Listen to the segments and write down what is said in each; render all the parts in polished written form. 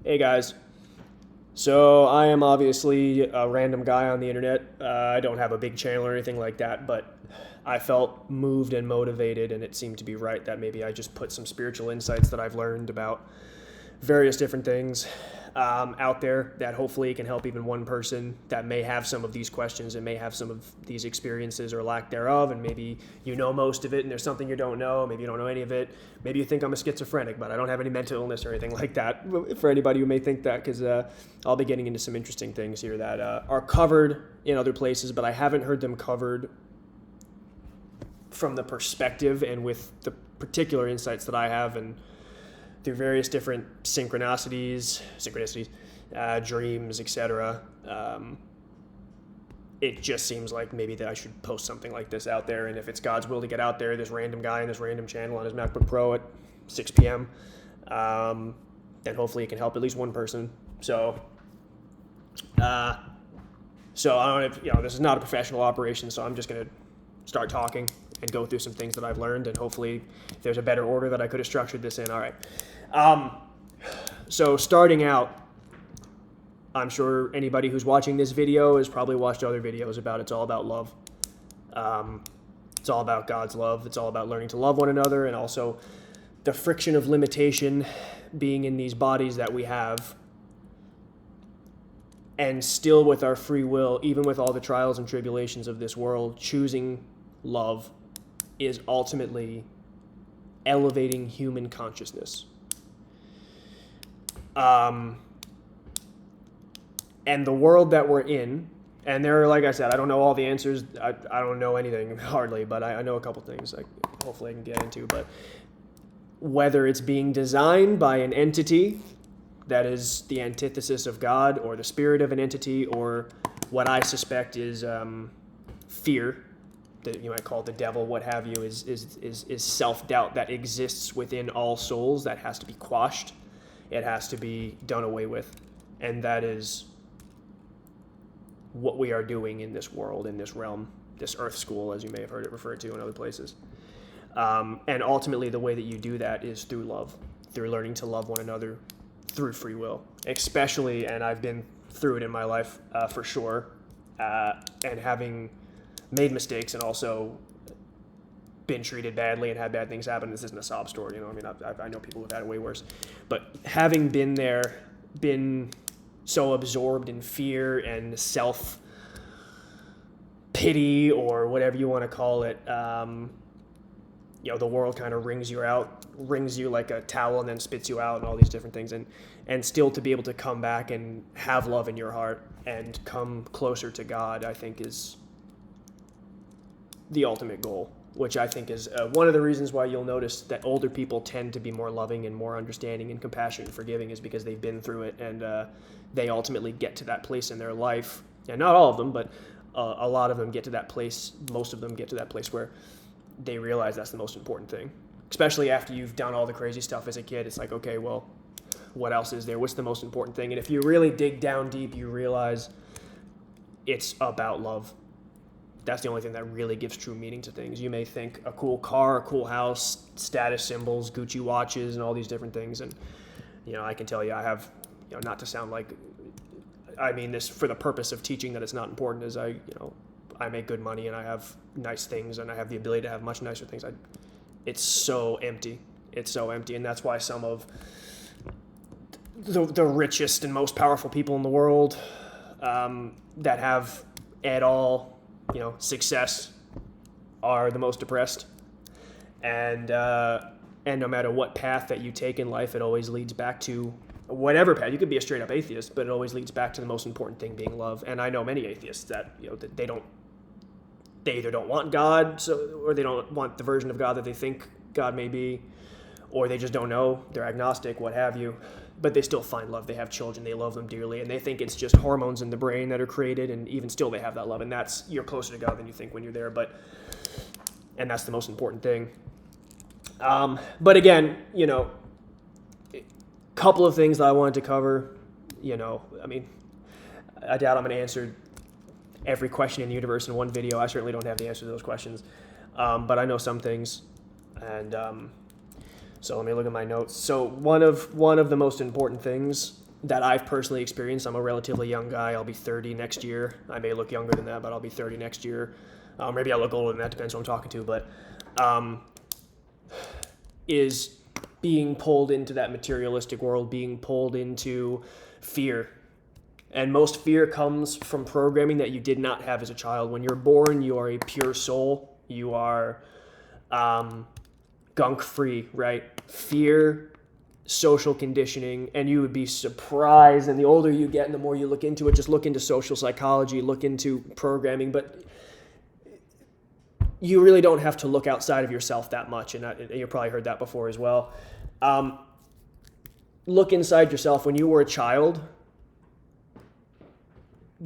Hey guys. So I am obviously a random guy on the internet. I don't have a big channel or anything like that, but I felt moved and motivated, and it seemed to be right that maybe I just put some spiritual insights that I've learned about various different things out there that hopefully can help even one person that may have some of these questions and may have some of these experiences or lack thereof. And maybe you know most of it and there's something you don't know. Maybe you don't know any of it. Maybe you think I'm a schizophrenic, but I don't have any mental illness or anything like that. For anybody who may think that, because I'll be getting into some interesting things here that are covered in other places, but I haven't heard them covered from the perspective and with the particular insights that I have, and through various different synchronicities, dreams, etc. It just seems like maybe that I should post something like this out there, and if it's God's will to get out there, this random guy in this random channel on his MacBook Pro at 6 p.m., then hopefully it can help at least one person. So I don't know if, this is not a professional operation, so I'm just going to start talking and go through some things that I've learned, and hopefully if there's a better order that I could have structured this in. All right. So starting out, I'm sure anybody who's watching this video has probably watched other videos about it's all about love. It's all about God's love. It's all about learning to love one another, and also the friction of limitation being in these bodies that we have, and still with our free will, even with all the trials and tribulations of this world, choosing love is ultimately elevating human consciousness. And the world that we're in, and there are, like I said, I don't know all the answers. I don't know anything hardly, but I know a couple things hopefully I can get into. But whether it's being designed by an entity that is the antithesis of God, or the spirit of an entity, or what I suspect is fear, that you might call it the devil, what have you, is self-doubt that exists within all souls that has to be quashed. It has to be done away with. And that is what we are doing in this world, in this realm, this earth school, as you may have heard it referred to in other places. And ultimately, the way that you do that is through love, through learning to love one another, through free will. Especially, and I've been through it in my life for sure, and having made mistakes and also been treated badly and had bad things happen. This isn't a sob story, I know people who've had it way worse. But having been there, been so absorbed in fear and self-pity, or whatever you want to call it, the world kind of wrings you like a towel and then spits you out and all these different things. And still to be able to come back and have love in your heart and come closer to God, I think is the ultimate goal, which I think is one of the reasons why you'll notice that older people tend to be more loving and more understanding and compassionate and forgiving, is because they've been through it, and they ultimately get to that place in their life. And not all of them, but a lot of them get to that place, most of them get to that place where they realize that's the most important thing. Especially after you've done all the crazy stuff as a kid, it's like, okay, well, what else is there? What's the most important thing? And if you really dig down deep, you realize it's about love. That's the only thing that really gives true meaning to things. You may think a cool car, a cool house, status symbols, Gucci watches, and all these different things. And, I can tell you, I have, not to sound like, I mean this for the purpose of teaching that it's not important, as I make good money and I have nice things and I have the ability to have much nicer things. It's so empty. It's so empty. And that's why some of the richest and most powerful people in the world that have at all, success, are the most depressed. And no matter what path that you take in life, it always leads back to whatever path. You could be a straight up atheist, but it always leads back to the most important thing being love. And I know many atheists that, that they either don't want God, or they don't want the version of God that they think God may be, or they just don't know. They're agnostic, what have you. But they still find love. They have children. They love them dearly. And they think it's just hormones in the brain that are created. And even still, they have that love. And you're closer to God than you think when you're there. And that's the most important thing. But again, a couple of things that I wanted to cover. I doubt I'm going to answer every question in the universe in one video. I certainly don't have the answer to those questions. But I know some things. And so let me look at my notes. So one of the most important things that I've personally experienced. I'm a relatively young guy. I'll be 30 next year. I may look younger than that, but I'll be 30 next year. Maybe I'll look older than that, depends who I'm talking to. But is being pulled into that materialistic world, being pulled into fear. And most fear comes from programming that you did not have as a child. When you're born, you are a pure soul. You are gunk-free, right? Fear, social conditioning, and you would be surprised. And the older you get and the more you look into it, just look into social psychology, look into programming, but you really don't have to look outside of yourself that much. And you've probably heard that before as well. Look inside yourself. When you were a child,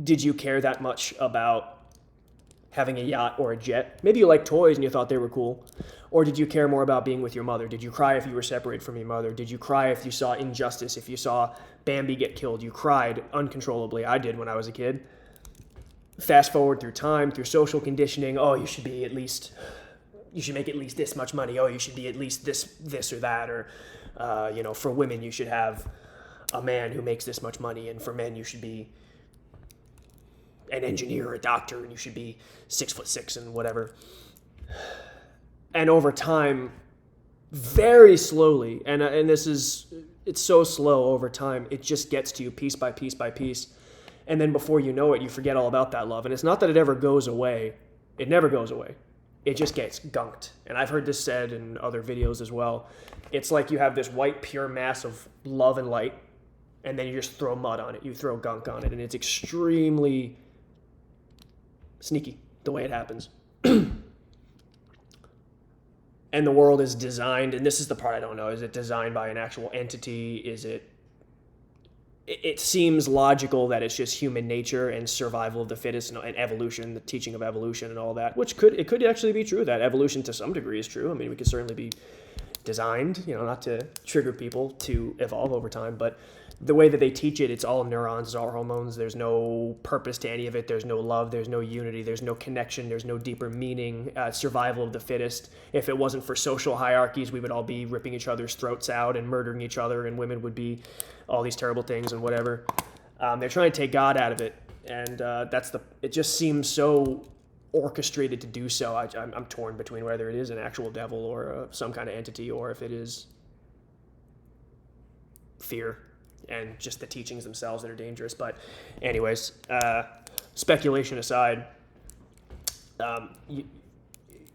did you care that much about having a yacht or a jet? Maybe you liked toys and you thought they were cool. Or did you care more about being with your mother? Did you cry if you were separated from your mother? Did you cry if you saw injustice? If you saw Bambi get killed, you cried uncontrollably. I did when I was a kid. Fast forward through time, through social conditioning. Oh, you should make at least this much money. Oh, you should be at least this or that. Or, for women, you should have a man who makes this much money. And for men, you should be an engineer or a doctor, and you should be 6'6" and whatever. And over time, very slowly, and it's so slow over time, it just gets to you piece by piece by piece. And then before you know it, you forget all about that love. And it's not that it ever goes away. It never goes away. It just gets gunked. And I've heard this said in other videos as well. It's like you have this white, pure mass of love and light, and then you just throw mud on it. You throw gunk on it. And it's extremely sneaky the way it happens. And the world is designed, and this is the part I don't know, is it designed by an actual entity? Is it seems logical that it's just human nature and survival of the fittest and evolution, the teaching of evolution and all that, which could actually be true. That evolution to some degree is true. I mean, we could certainly be designed, not to trigger people to evolve over time, but the way that they teach it, it's all neurons, it's all hormones. There's no purpose to any of it. There's no love. There's no unity. There's no connection. There's no deeper meaning. Survival of the fittest. If it wasn't for social hierarchies, we would all be ripping each other's throats out and murdering each other, and women would be all these terrible things and whatever. They're trying to take God out of it, and it just seems so orchestrated to do so. I'm torn between whether it is an actual devil or some kind of entity, or if it is fear and just the teachings themselves that are dangerous. But anyways, speculation aside,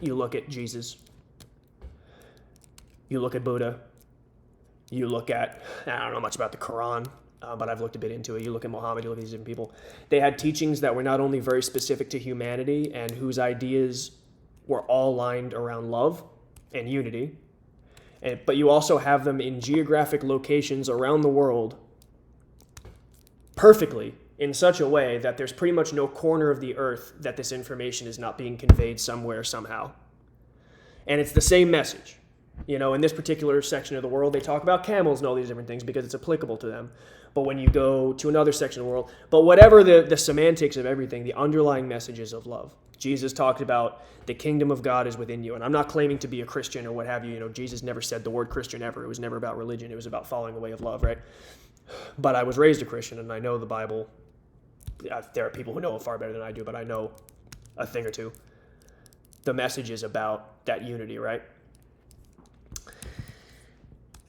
you look at Jesus, you look at Buddha, you look at, I don't know much about the Quran, but I've looked a bit into it. You look at Muhammad, you look at these different people. They had teachings that were not only very specific to humanity and whose ideas were all lined around love and unity, but you also have them in geographic locations around the world perfectly in such a way that there's pretty much no corner of the earth that this information is not being conveyed somewhere, somehow. And it's the same message. In this particular section of the world, they talk about camels and all these different things because it's applicable to them. But when you go to another section of the world, but whatever the semantics of everything, the underlying messages of love. Jesus talked about the kingdom of God is within you. And I'm not claiming to be a Christian or what have you. Jesus never said the word Christian ever. It was never about religion. It was about following the way of love, right? But I was raised a Christian, and I know the Bible. There are people who know it far better than I do, but I know a thing or two. The message is about that unity, right?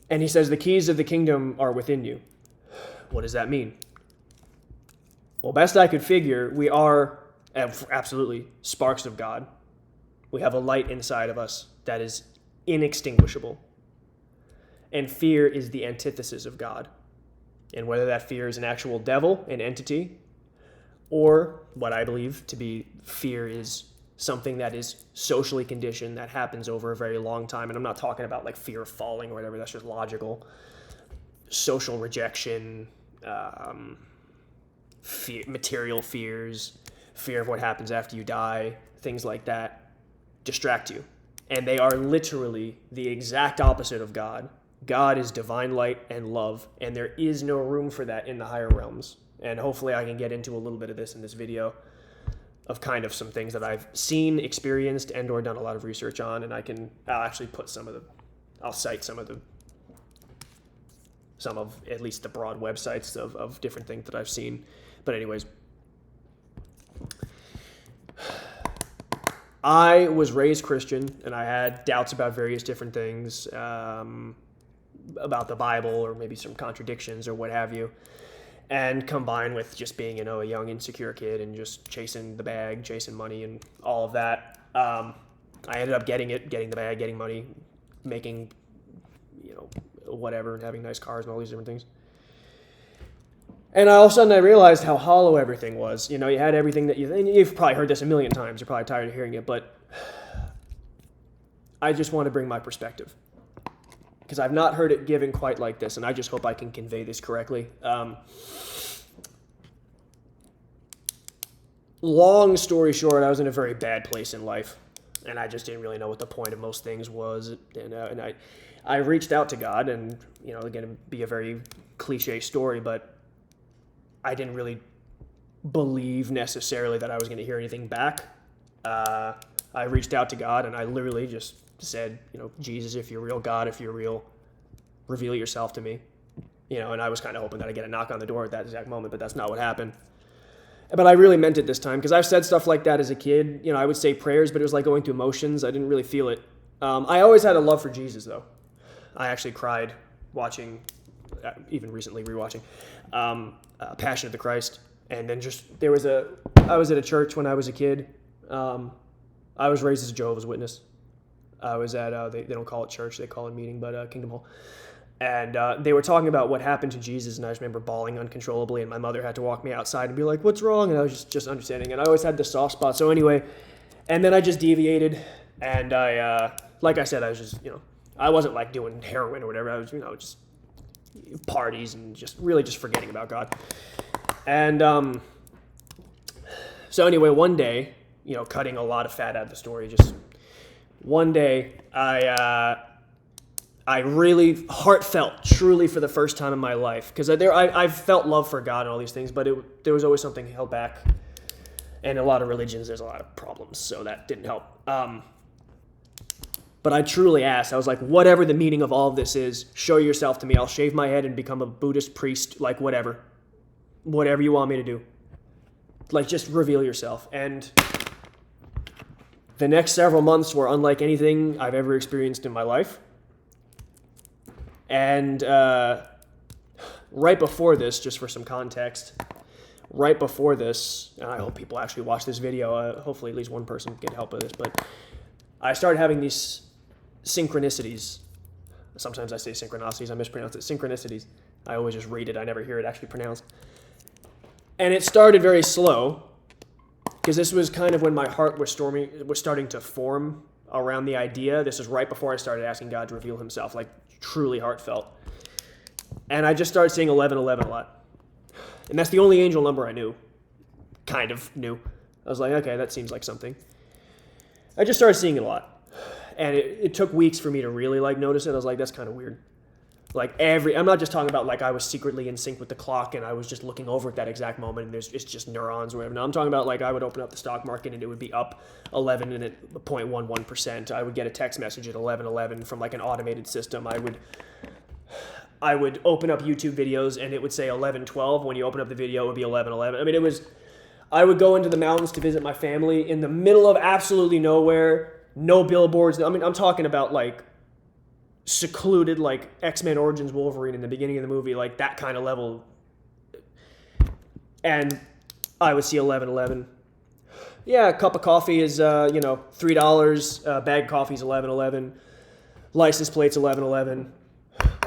And he says the keys of the kingdom are within you. What does that mean? Well, best I could figure, we are absolutely sparks of God. We have a light inside of us that is inextinguishable. And fear is the antithesis of God. And whether that fear is an actual devil, an entity, or what I believe to be fear is something that is socially conditioned, that happens over a very long time. And I'm not talking about like fear of falling or whatever, that's just logical. Social rejection, material fears, fear of what happens after you die, things like that distract you. And they are literally the exact opposite of God. God is divine light and love, and there is no room for that in the higher realms. And hopefully I can get into a little bit of this in this video of kind of some things that I've seen, experienced, and or done a lot of research on, and I'll actually put I'll cite some of the some of at least the broad websites of different things that I've seen. But anyways, I was raised Christian, and I had doubts about various different things, about the Bible, or maybe some contradictions or what have you. And combined with just being, a young, insecure kid and just chasing the bag, chasing money and all of that, I ended up getting the bag, getting money, making, whatever, and having nice cars and all these different things. And all of a sudden I realized how hollow everything was. You had everything that you've probably heard this a million times. You're probably tired of hearing it, but I just want to bring my perspective, because I've not heard it given quite like this, and I just hope I can convey this correctly. Long story short, I was in a very bad place in life, and I just didn't really know what the point of most things was. And I reached out to God, and again, it'd be a very cliche story, but I didn't really believe necessarily that I was going to hear anything back. I reached out to God, and I literally just said, Jesus, if you're real, God, if you're real, reveal yourself to me. And I was kind of hoping that I'd get a knock on the door at that exact moment, but that's not what happened. But I really meant it this time, because I've said stuff like that as a kid. I would say prayers, but it was like going through motions. I didn't really feel it. I always had a love for Jesus, though. I actually cried watching, even recently rewatching, Passion of the Christ. And then I was at a church when I was a kid. I was raised as a Jehovah's Witness. I was at, they don't call it church, they call it meeting, but Kingdom Hall. And they were talking about what happened to Jesus, and I just remember bawling uncontrollably, and my mother had to walk me outside and be like, what's wrong? And I was just understanding, and I always had this soft spot. So anyway, and then I just deviated, and I, like I said, I was just, I wasn't like doing heroin or whatever. I was, just parties and just really just forgetting about God. And so anyway, one day, cutting a lot of fat out of the story, just one day, I really heartfelt, truly for the first time in my life, because I've felt love for God and all these things, but there was always something held back. And a lot of religions, there's a lot of problems, so that didn't help. But I truly asked, I was like, whatever the meaning of all of this is, show yourself to me. I'll shave my head and become a Buddhist priest, like whatever you want me to do. Like, just reveal yourself. And the next several months were unlike anything I've ever experienced in my life. And right before this, just for some context, right before this, and I hope people actually watch this video, hopefully at least one person can get help with this, but I started having these synchronicities. Sometimes I say synchronicities, I mispronounce it, synchronicities. I always just read it, I never hear it actually pronounced. And it started very slow, because this was kind of when my heart was starting to form around the idea. This is right before I started asking God to reveal himself, like truly heartfelt. And I just started seeing 1111 a lot. And that's the only angel number I knew. Kind of knew. I was like, okay, that seems like something. I just started seeing it a lot. And it took weeks for me to really notice it. I was like, that's kind of weird. I'm not just talking about I was secretly in sync with the clock and I was just looking over at that exact moment and it's just neurons or whatever. No, I'm talking about I would open up the stock market and it would be up 11.11%. I would get a text message at 11:11 from an automated system. I would open up YouTube videos and it would say 11:12. When you open up the video, it would be 11:11. I mean, I would go into the mountains to visit my family in the middle of absolutely nowhere, no billboards. I mean, I'm talking about secluded, X-Men Origins Wolverine in the beginning of the movie, that kind of level. And I would see 11:11. Yeah, a cup of coffee is, $3. Bag of coffee is 11:11. License plate's 11:11.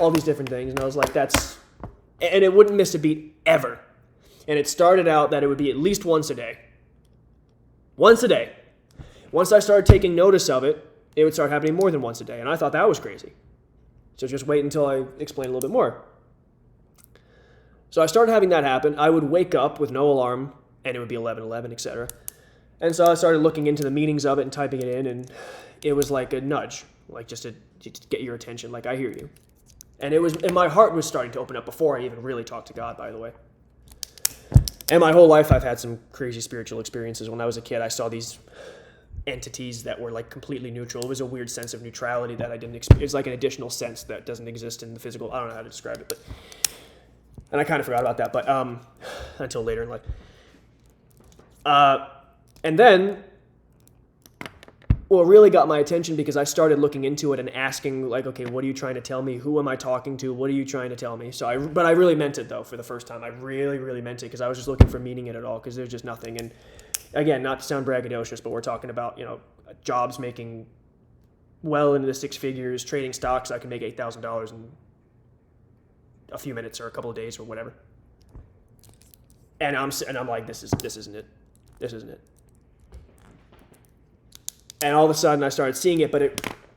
All these different things. And I was like, and it wouldn't miss a beat ever. And it started out that it would be at least once a day. Once a day. Once I started taking notice of it, it would start happening more than once a day. And I thought that was crazy. So just wait until I explain a little bit more. So I started having that happen. I would wake up with no alarm, and it would be 11:11, etc. And so I started looking into the meanings of it and typing it in, and it was like a nudge, just to get your attention, I hear you. And my heart was starting to open up before I even really talked to God, by the way. And my whole life I've had some crazy spiritual experiences. When I was a kid, I saw these entities that were like completely neutral. It was a weird sense of neutrality that I didn't experience. It's like an additional sense that doesn't exist in the physical. I don't know how to describe it, but and I kind of forgot about that, but until later in life. And then what really got my attention, because I started looking into it and asking, like, okay, what are you trying to tell me? Who am I talking to? What are you trying to tell me? But I really meant it, though, for the first time. I really, really meant it, because I was just looking for meaning in it all, because there's just nothing. And again, not to sound braggadocious, but we're talking about, jobs making well into the six figures, trading stocks. I can make $8,000 in a few minutes or a couple of days or whatever. And I'm like, this isn't it. This isn't it. And all of a sudden I started seeing it, but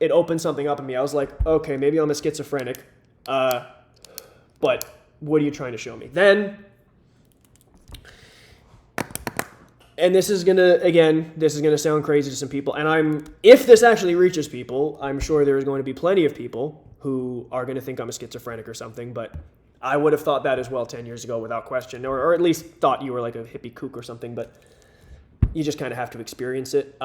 it opened something up in me. I was like, okay, maybe I'm a schizophrenic, but what are you trying to show me? Then, and this is gonna sound crazy to some people, and if this actually reaches people, I'm sure there's going to be plenty of people who are going to think I'm a schizophrenic or something, but I would have thought that as well 10 years ago without question, or at least thought you were like a hippie kook or something, but you just kind of have to experience it.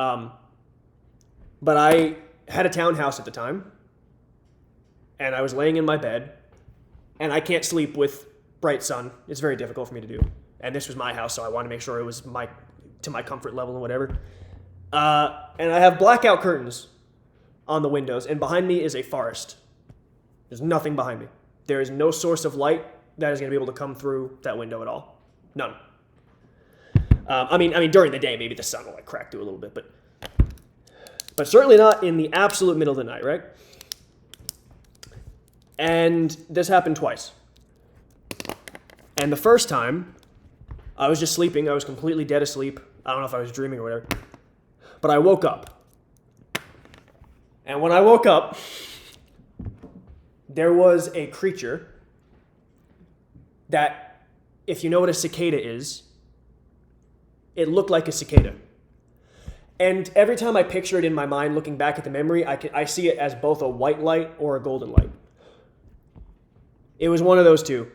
But I had a townhouse at the time, and I was laying in my bed, and I can't sleep with bright sun. It's very difficult for me to do. And this was my house, so I wanted to make sure it was to my comfort level and whatever. And I have blackout curtains on the windows, and behind me is a forest. There's nothing behind me. There is no source of light that is going to be able to come through that window at all. None. I mean, during the day, maybe the sun will like crack through a little bit, but certainly not in the absolute middle of the night, right? And this happened twice. And the first time, I was just sleeping. I was completely dead asleep. I don't know if I was dreaming or whatever. But I woke up. And when I woke up, there was a creature that, if you know what a cicada is, it looked like a cicada. And every time I picture it in my mind, looking back at the memory, I see it as both a white light or a golden light. It was one of those two.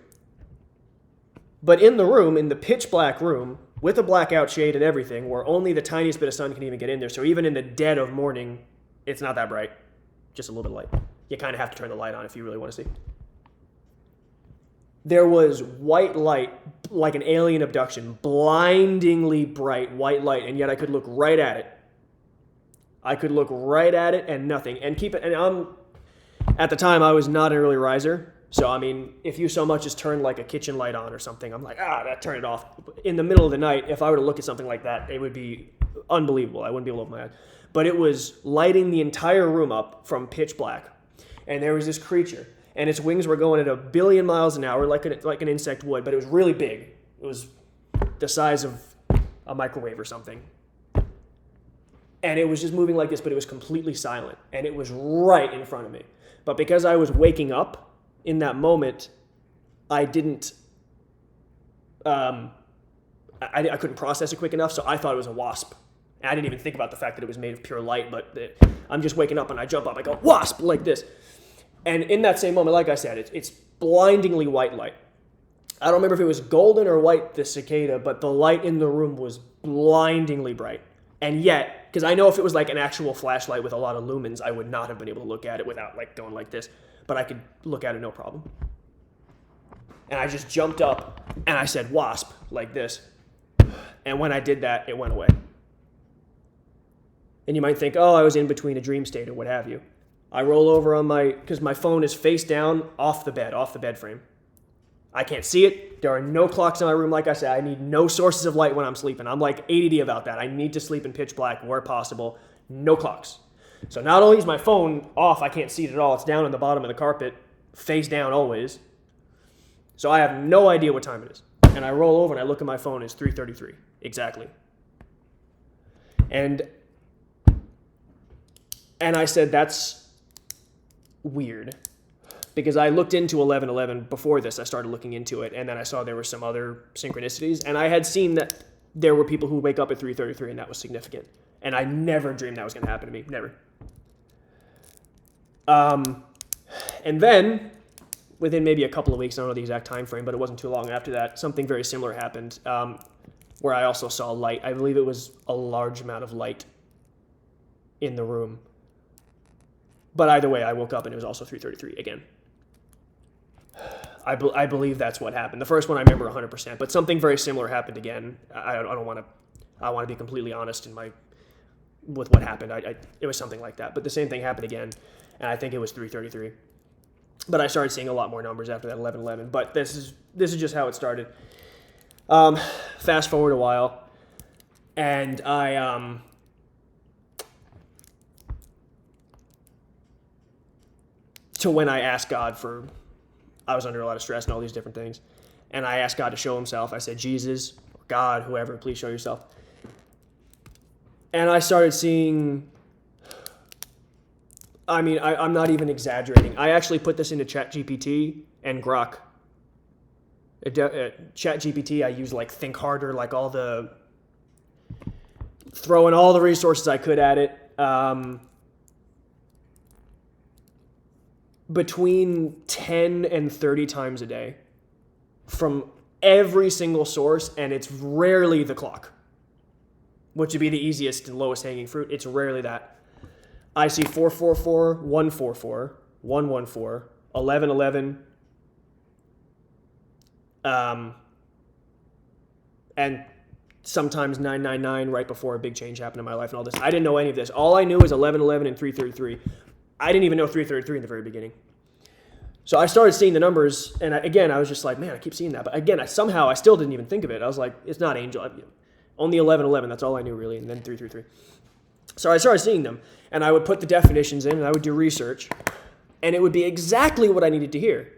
But in the room, in the pitch black room, with a blackout shade and everything, where only the tiniest bit of sun can even get in there, so even in the dead of morning, it's not that bright, just a little bit of light. You kind of have to turn the light on if you really want to see. There was white light, like an alien abduction, blindingly bright white light, and yet I could look right at it. I could look right at it and nothing. And at the time, I was not an early riser. So, I mean, if you so much as turn like a kitchen light on or something, I'm like, turn it off. In the middle of the night, if I were to look at something like that, it would be unbelievable. I wouldn't be able to open my eyes. But it was lighting the entire room up from pitch black. And there was this creature. And its wings were going at 1 billion miles an hour, like an insect would, but it was really big. It was the size of a microwave or something. And it was just moving like this, but it was completely silent. And it was right in front of me. But because I was waking up in that moment, I didn't, I couldn't process it quick enough, so I thought it was a wasp. And I didn't even think about the fact that it was made of pure light, but I'm just waking up and I jump up, I go, wasp, like this. And in that same moment, like I said, it's blindingly white light. I don't remember if it was golden or white, the cicada, but the light in the room was blindingly bright. And yet, because I know if it was like an actual flashlight with a lot of lumens, I would not have been able to look at it without like going like this. But I could look at it no problem. And I just jumped up and I said, wasp, like this. And when I did that, it went away. And you might think, I was in between a dream state or what have you. I roll over because my phone is face down off the bed frame. I can't see it. There are no clocks in my room. Like I said, I need no sources of light when I'm sleeping. I'm like ADD about that. I need to sleep in pitch black where possible. No clocks. So not only is my phone off, I can't see it at all. It's down on the bottom of the carpet, face down always. So I have no idea what time it is. And I roll over and I look at my phone. It's 3:33 exactly. And I said, that's weird, because I looked into 11:11 before this. I started looking into it, and then I saw there were some other synchronicities, and I had seen that there were people who wake up at 3:33, and that was significant. And I never dreamed that was going to happen to me, never. And then, within maybe a couple of weeks, I don't know the exact time frame, but it wasn't too long after that, something very similar happened, where I also saw light. I believe it was a large amount of light in the room. But either way, I woke up and it was also 3:33 again. I believe that's what happened. The first one I remember 100%, but something very similar happened again. I want to be completely honest with what happened. It was something like that, but the same thing happened again, and I think it was 3:33. But I started seeing a lot more numbers after that 11:11. But this is just how it started. Fast forward a while, and to when I asked God for. I was under a lot of stress and all these different things. And I asked God to show himself. I said, Jesus, or God, whoever, please show yourself. And I started seeing, I'm not even exaggerating. I actually put this into ChatGPT and Grok. ChatGPT, I use like Think Harder, like throwing all the resources I could at it. Between 10 and 30 times a day from every single source, and it's rarely the clock, which would be the easiest and lowest hanging fruit. It's rarely that. I see 444, 144, 114, 1111, and sometimes 999 right before a big change happened in my life and all this. I didn't know any of this. All I knew was 1111 and 333. I didn't even know 333 in the very beginning. So I started seeing the numbers, and I was just like, man, I keep seeing that. But again, I still didn't even think of it. I was like, it's not angel. Only 1111, that's all I knew really, and then 333. So I started seeing them, and I would put the definitions in, and I would do research, and it would be exactly what I needed to hear.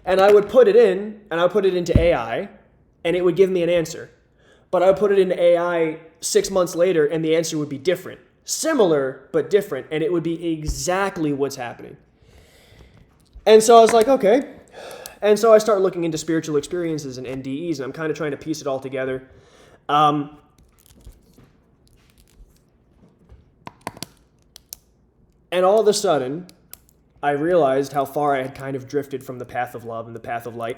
And I would put it in, and I would put it into AI, and it would give me an answer. But I would put it into AI 6 months later, and the answer would be different. Similar, but different, and it would be exactly what's happening. And so I was like, okay. And so I started looking into spiritual experiences and NDEs, and I'm kind of trying to piece it all together. And all of a sudden, I realized how far I had kind of drifted from the path of love and the path of light.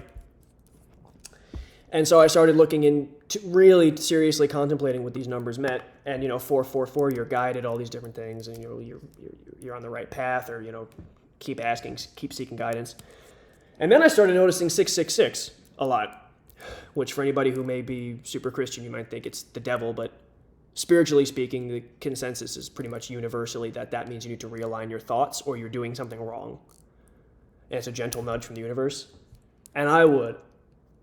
And so I started looking into really seriously contemplating what these numbers meant. And 444, you're guided, all these different things, and you're on the right path, or keep asking, keep seeking guidance. And then I started noticing 666 a lot, which for anybody who may be super Christian, you might think it's the devil, but spiritually speaking, the consensus is pretty much universally that means you need to realign your thoughts or you're doing something wrong. And it's a gentle nudge from the universe. And I would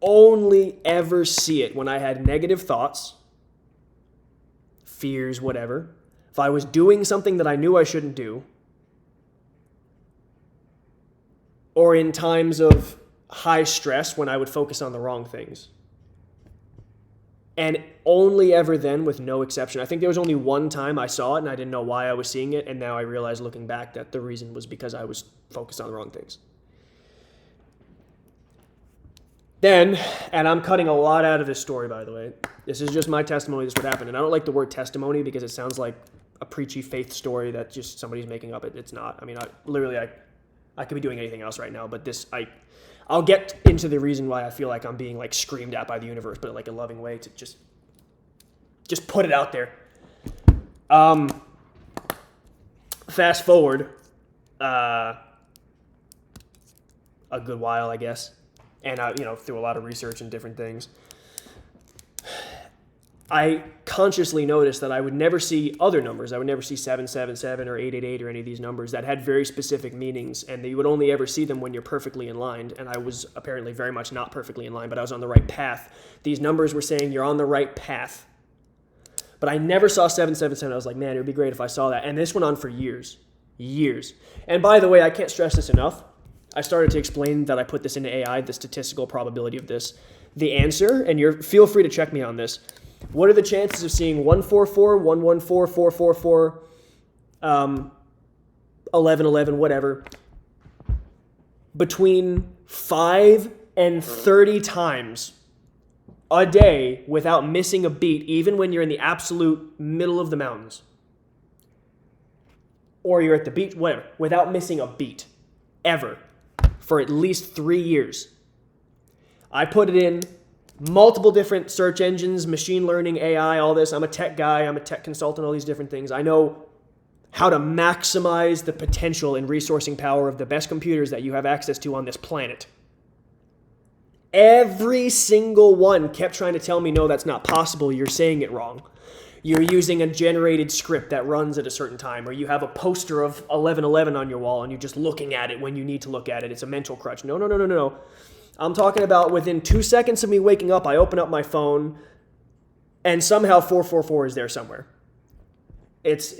only ever see it when I had negative thoughts, fears, whatever. If I was doing something that I knew I shouldn't do, or in times of high stress when I would focus on the wrong things. And only ever then, with no exception. I think there was only one time I saw it and I didn't know why I was seeing it, and now I realize looking back that the reason was because I was focused on the wrong things. Then, and I'm cutting a lot out of this story, by the way. This is just my testimony. This is what happened. And I don't like the word testimony because it sounds like a preachy faith story that just somebody's making up. It's not. I mean, I could be doing anything else right now, but I'll get into the reason why I feel like I'm being like screamed at by the universe, but in like a loving way to just put it out there. Fast forward a good while, I guess. And through a lot of research and different things, I consciously noticed that I would never see other numbers. I would never see 777 or 888 or any of these numbers that had very specific meanings, and you would only ever see them when you're perfectly in line. And I was apparently very much not perfectly in line, but I was on the right path. These numbers were saying you're on the right path. But I never saw 777. I was like, man, it would be great if I saw that. And this went on for years. And by the way, I can't stress this enough. I started to explain that I put this into AI, the statistical probability of this. The answer, and feel free to check me on this. What are the chances of seeing 144, 114, 444, 1111, whatever, between 5 and 30 times a day without missing a beat, even when you're in the absolute middle of the mountains? Or you're at the beach, whatever, without missing a beat, ever, for at least 3 years. I put it in multiple different search engines, machine learning, AI, all this. I'm a tech guy. I'm a tech consultant, all these different things. I know how to maximize the potential and resourcing power of the best computers that you have access to on this planet. Every single one kept trying to tell me, no, that's not possible. You're saying it wrong. You're using a generated script that runs at a certain time, or you have a poster of 1111 on your wall and you're just looking at it when you need to look at it. It's a mental crutch. No. I'm talking about within 2 seconds of me waking up, I open up my phone and somehow 444 is there somewhere. It's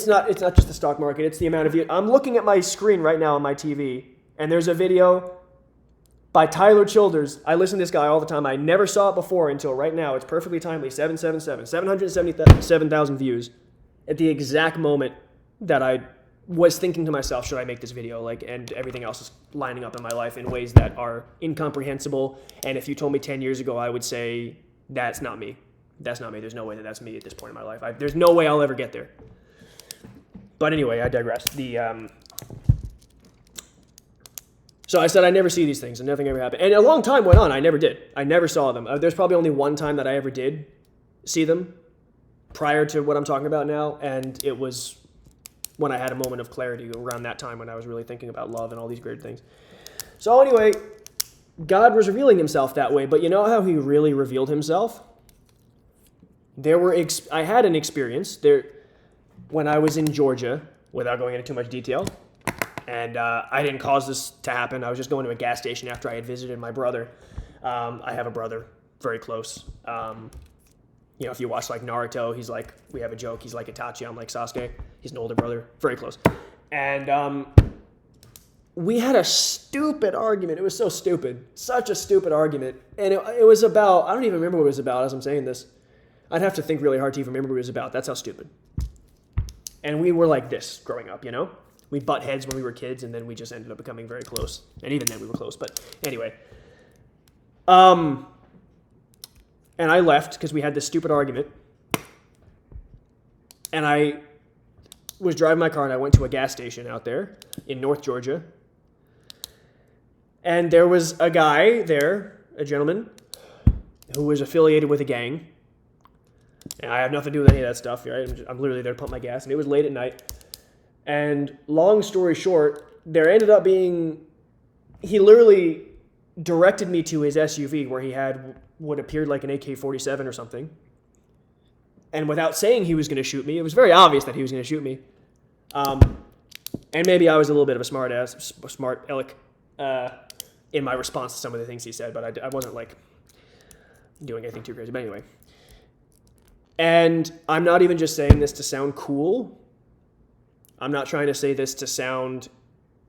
not just the stock market. It's the amount of I'm looking at my screen right now on my TV, and there's a video by Tyler Childers. I listen to this guy all the time. I never saw it before until right now. It's perfectly timely. 777,000 views at the exact moment that I was thinking to myself, should I make this video? And everything else is lining up in my life in ways that are incomprehensible. And if you told me 10 years ago, I would say, that's not me. That's not me. There's no way that's me at this point in my life. There's no way I'll ever get there. But anyway, I digress. So I said I never see these things and nothing ever happened. And a long time went on. I never did. I never saw them. There's probably only one time that I ever did see them prior to what I'm talking about now. And it was when I had a moment of clarity around that time when I was really thinking about love and all these great things. So anyway, God was revealing himself that way. But you know how he really revealed himself? I had an experience there when I was in Georgia, without going into too much detail, and I didn't cause this to happen. I was just going to a gas station after I had visited my brother. I have a brother, very close. If you watch Naruto, we have a joke, he's like Itachi, I'm like Sasuke. He's an older brother, very close. And we had a stupid argument. It was so stupid, such a stupid argument. And it was about, I don't even remember what it was about as I'm saying this. I'd have to think really hard to even remember what it was about. That's how stupid. And we were like this growing up, We'd butt heads when we were kids, and then we just ended up becoming very close. And even then we were close, but anyway. And I left because we had this stupid argument. And I was driving my car, and I went to a gas station out there in North Georgia. And there was a guy there, a gentleman, who was affiliated with a gang. And I have nothing to do with any of that stuff, right? I'm literally there to pump my gas. And it was late at night. And long story short, there ended up being, he literally directed me to his SUV where he had what appeared like an AK-47 or something. And without saying he was going to shoot me, it was very obvious that he was going to shoot me. And maybe I was a little bit of a smart aleck in my response to some of the things he said, but I wasn't doing anything too crazy. But anyway. And I'm not even just saying this to sound cool. I'm not trying to say this to sound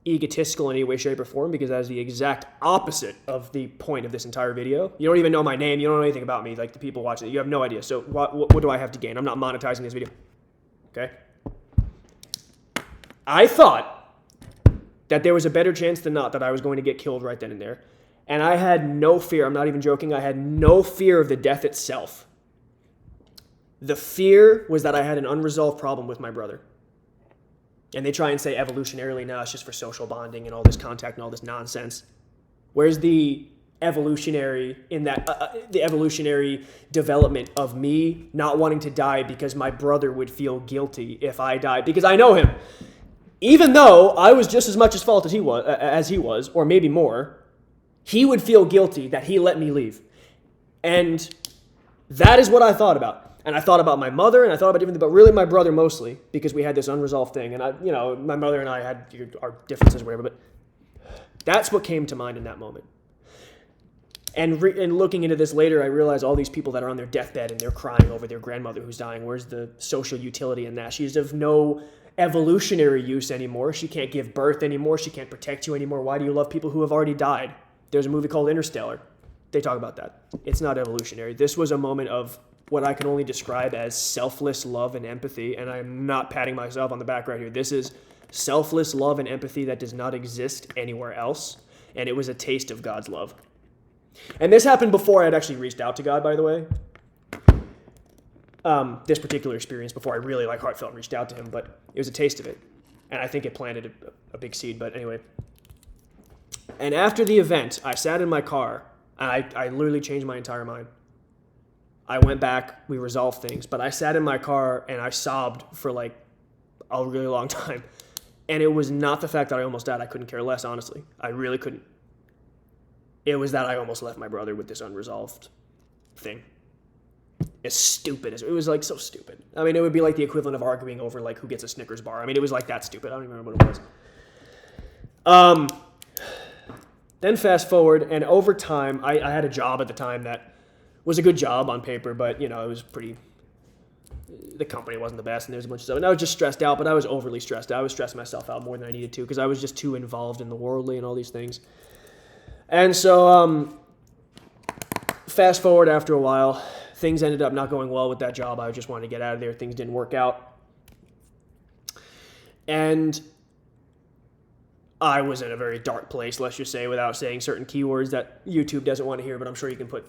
egotistical in any way, shape, or form, because that is the exact opposite of the point of this entire video. You don't even know my name. You don't know anything about me. Like the people watching it, you have no idea. So what do I have to gain? I'm not monetizing this video. Okay? I thought that there was a better chance than not that I was going to get killed right then and there. And I had no fear. I'm not even joking. I had no fear of the death itself. The fear was that I had an unresolved problem with my brother. And they try and say evolutionarily, no, it's just for social bonding and all this contact and all this nonsense. Where's the evolutionary in that, the evolutionary development of me not wanting to die because my brother would feel guilty if I died? Because I know him. Even though I was just as much at fault as he was, or maybe more, he would feel guilty that he let me leave. And that is what I thought about. And I thought about my mother, and I thought about different things, but really my brother mostly, because we had this unresolved thing. And my mother and I had our differences or whatever, but that's what came to mind in that moment. And looking into this later, I realized all these people that are on their deathbed and they're crying over their grandmother who's dying. Where's the social utility in that? She's of no evolutionary use anymore. She can't give birth anymore. She can't protect you anymore. Why do you love people who have already died? There's a movie called Interstellar. They talk about that. It's not evolutionary. This was a moment of what I can only describe as selfless love and empathy, and I'm not patting myself on the back right here. This is selfless love and empathy that does not exist anywhere else, and it was a taste of God's love. And this happened before I had actually reached out to God, by the way. This particular experience, before I really heartfelt reached out to him, but it was a taste of it, and I think it planted a big seed, but anyway. And after the event, I sat in my car, and I literally changed my entire mind. I went back, we resolved things, but I sat in my car and I sobbed for a really long time. And it was not the fact that I almost died. I couldn't care less, honestly. I really couldn't. It was that I almost left my brother with this unresolved thing. As stupid as it was, like, so stupid. I mean, it would be like the equivalent of arguing over, like, who gets a Snickers bar. I mean, it was like that stupid. I don't even remember what it was. Then fast forward, and over time, I had a job at the time that was a good job on paper, but, you know, it was pretty, the company wasn't the best, and there was a bunch of stuff. And I was just stressed out, but I was overly stressed out. I was stressing myself out more than I needed to, because I was just too involved in the worldly and all these things. And so, fast forward after a while, things ended up not going well with that job. I just wanted to get out of there. Things didn't work out. And I was in a very dark place, let's just say, without saying certain keywords that YouTube doesn't want to hear, but I'm sure you can put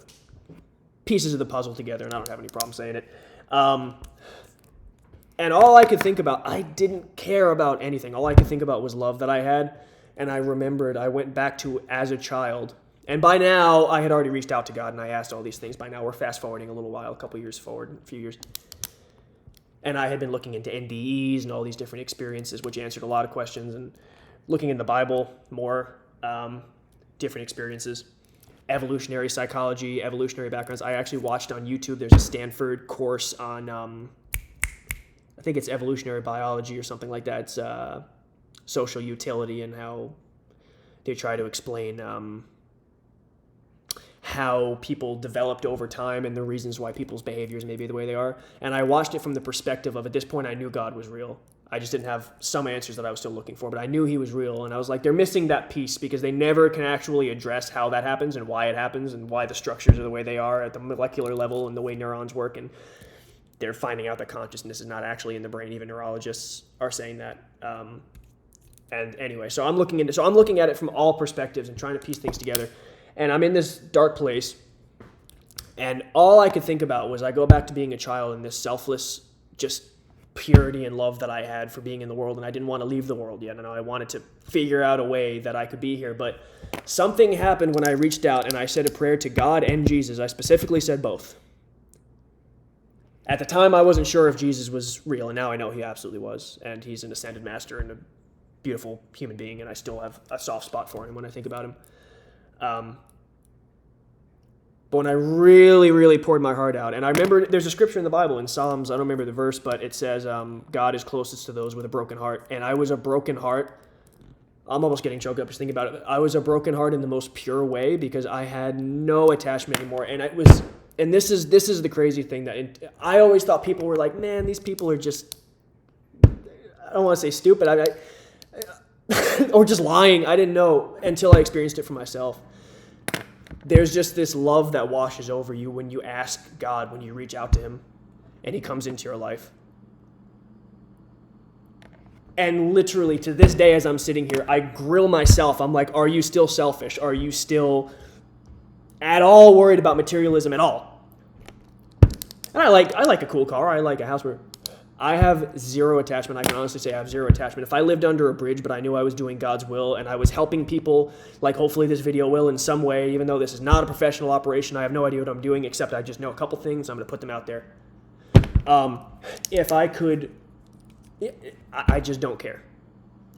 pieces of the puzzle together, and I don't have any problem saying it. And all I could think about, I didn't care about anything. All I could think about was love that I had. And I remembered, I went back to as a child. And by now, I had already reached out to God, and I asked all these things. By now, we're fast-forwarding a little while, a couple years forward, a few years. And I had been looking into NDEs and all these different experiences, which answered a lot of questions, and looking in the Bible more, different experiences. Evolutionary psychology, evolutionary backgrounds. I actually watched on YouTube, there's a Stanford course on, I think it's evolutionary biology or something like that. It's social utility, and how they try to explain how people developed over time and the reasons why people's behaviors may be the way they are. And I watched it from the perspective of, at this point, I knew God was real. I just didn't have some answers that I was still looking for, but I knew he was real. And I was like, they're missing that piece, because they never can actually address how that happens and why it happens and why the structures are the way they are at the molecular level and the way neurons work. And they're finding out that consciousness is not actually in the brain. Even neurologists are saying that. And anyway, so I'm looking at it from all perspectives and trying to piece things together. And I'm in this dark place, and all I could think about was I go back to being a child and this selfless, just purity and love that I had for being in the world, and I didn't want to leave the world yet. And I wanted to figure out a way that I could be here. But something happened when I reached out and I said a prayer to God and Jesus. I specifically said both. At the time, I wasn't sure if Jesus was real, and now I know he absolutely was. And he's an ascended master and a beautiful human being, and I still have a soft spot for him when I think about him. But when I really, really poured my heart out, and I remember there's a scripture in the Bible, in Psalms, I don't remember the verse, but it says, God is closest to those with a broken heart. And I was a broken heart. I'm almost getting choked up just thinking about it. I was a broken heart in the most pure way, because I had no attachment anymore. And it was, and this is the crazy thing, that I always thought people were like, man, these people are just, I don't want to say stupid, or just lying. I didn't know until I experienced it for myself. There's just this love that washes over you when you ask God, when you reach out to him, and he comes into your life. And literally, to this day, as I'm sitting here, I grill myself. I'm like, are you still selfish? Are you still at all worried about materialism at all? And I like a cool car. I like a house where I have zero attachment. I can honestly say I have zero attachment. If I lived under a bridge, but I knew I was doing God's will and I was helping people, like hopefully this video will in some way, even though this is not a professional operation, I have no idea what I'm doing, except I just know a couple things. I'm going to put them out there. If I could, I just don't care.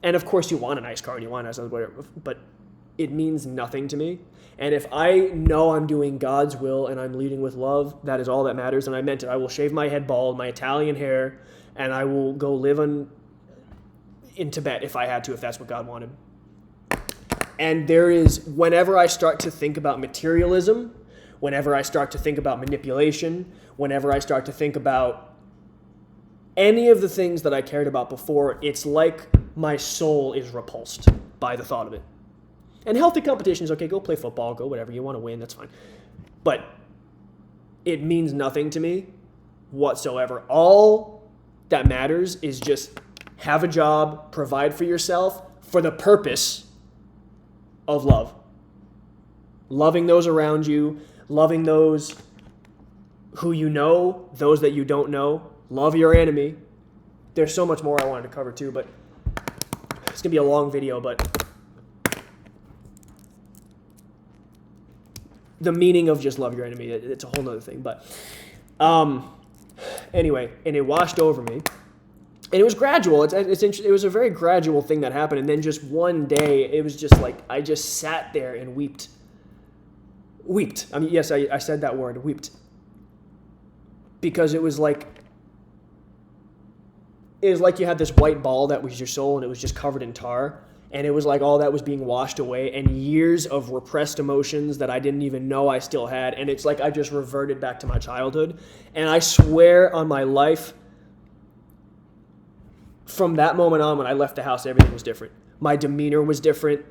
And of course you want a nice car and you want a nice whatever, but it means nothing to me. And if I know I'm doing God's will and I'm leading with love, that is all that matters. And I meant it. I will shave my head bald, my Italian hair, and I will go live in Tibet if I had to, if that's what God wanted. And there is, whenever I start to think about materialism, whenever I start to think about manipulation, whenever I start to think about any of the things that I cared about before, it's like my soul is repulsed by the thought of it. And healthy competition is okay. Go play football, go whatever. You want to win, that's fine. But it means nothing to me whatsoever. All that matters is just have a job, provide for yourself for the purpose of love. Loving those around you, loving those who you know, those that you don't know. Love your enemy. There's so much more I wanted to cover too, but it's going to be a long video, but the meaning of just love your enemy, it's a whole nother thing. But anyway, and it washed over me. And it was gradual. It was a very gradual thing that happened. And then just one day, it was just like, I just sat there and wept. I mean, yes, I said that word, wept. Because it was like you had this white ball that was your soul, and it was just covered in tar. And it was like all that was being washed away, and years of repressed emotions that I didn't even know I still had. And it's like I just reverted back to my childhood. And I swear on my life, from that moment on, when I left the house, everything was different. My demeanor was different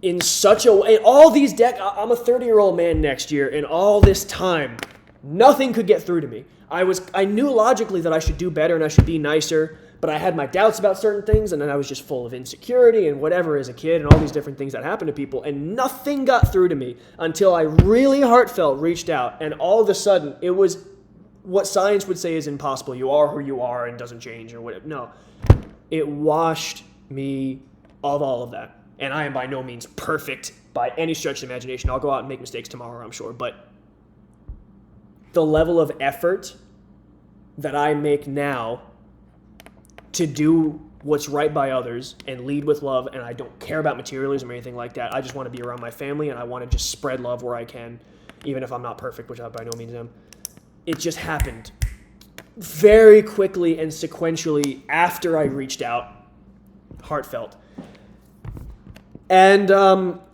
in such a way. All these I'm a 30-year-old man next year, and all this time, nothing could get through to me. I knew logically that I should do better and I should be nicer, but I had my doubts about certain things, and then I was just full of insecurity and whatever as a kid and all these different things that happen to people, and nothing got through to me until I really heartfelt reached out, and all of a sudden, it was what science would say is impossible. You are who you are and doesn't change or whatever. No. It washed me of all of that. And I am by no means perfect by any stretch of the imagination. I'll go out and make mistakes tomorrow, I'm sure, but the level of effort that I make now to do what's right by others and lead with love, and I don't care about materialism or anything like that. I just want to be around my family, and I want to just spread love where I can, even if I'm not perfect, which I by no means am. It just happened very quickly and sequentially after I reached out, heartfelt. And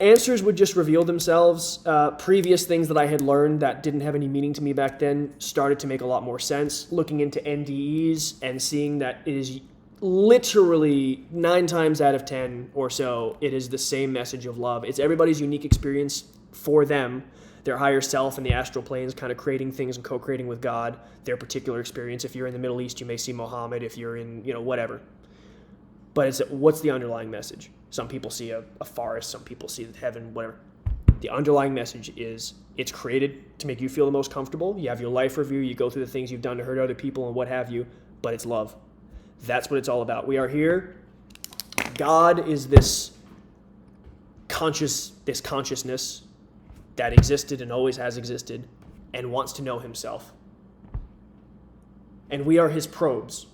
answers would just reveal themselves. Previous things that I had learned that didn't have any meaning to me back then started to make a lot more sense. Looking into NDEs and seeing that it is literally 9 times out of 10 or so, it is the same message of love. It's everybody's unique experience for them, their higher self and the astral planes kind of creating things and co-creating with God, their particular experience. If you're in the Middle East, you may see Muhammad. If you're in, whatever. But what's the underlying message? Some people see a forest, some people see heaven, whatever. The underlying message is it's created to make you feel the most comfortable. You have your life review, you go through the things you've done to hurt other people and what have you, but it's love. That's what it's all about. We are here. God is this consciousness that existed and always has existed and wants to know himself. And we are his probes,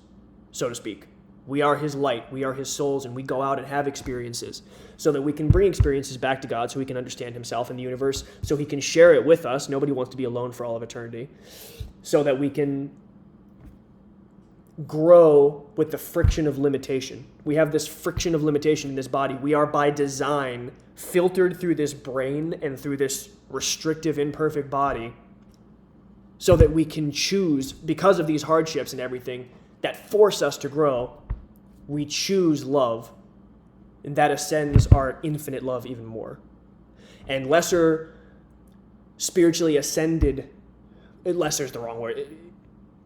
so to speak. We are his light, we are his souls, and we go out and have experiences so that we can bring experiences back to God so he can understand himself and the universe, so he can share it with us. Nobody wants to be alone for all of eternity. So that we can grow with the friction of limitation. We have this friction of limitation in this body. We are by design filtered through this brain and through this restrictive, imperfect body so that we can choose, because of these hardships and everything that force us to grow, we choose love, and that ascends our infinite love even more. And lesser spiritually ascended, lesser is the wrong word,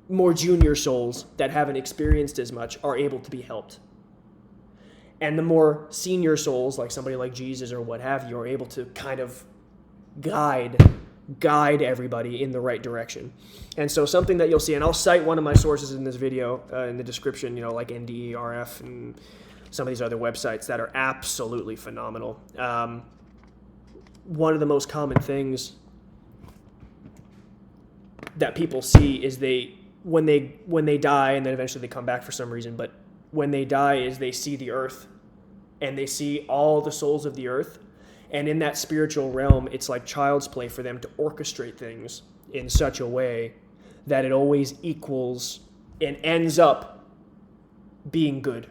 more junior souls that haven't experienced as much are able to be helped. And the more senior souls, like somebody like Jesus or what have you, are able to kind of guide everybody in the right direction. And so something that you'll see, and I'll cite one of my sources in this video in the description, like NDE, RF, and some of these other websites that are absolutely phenomenal. One of the most common things that people see is when they die, and then eventually they come back for some reason, but when they die is they see the earth, and they see all the souls of the earth. And in that spiritual realm, it's like child's play for them to orchestrate things in such a way that it always equals and ends up being good.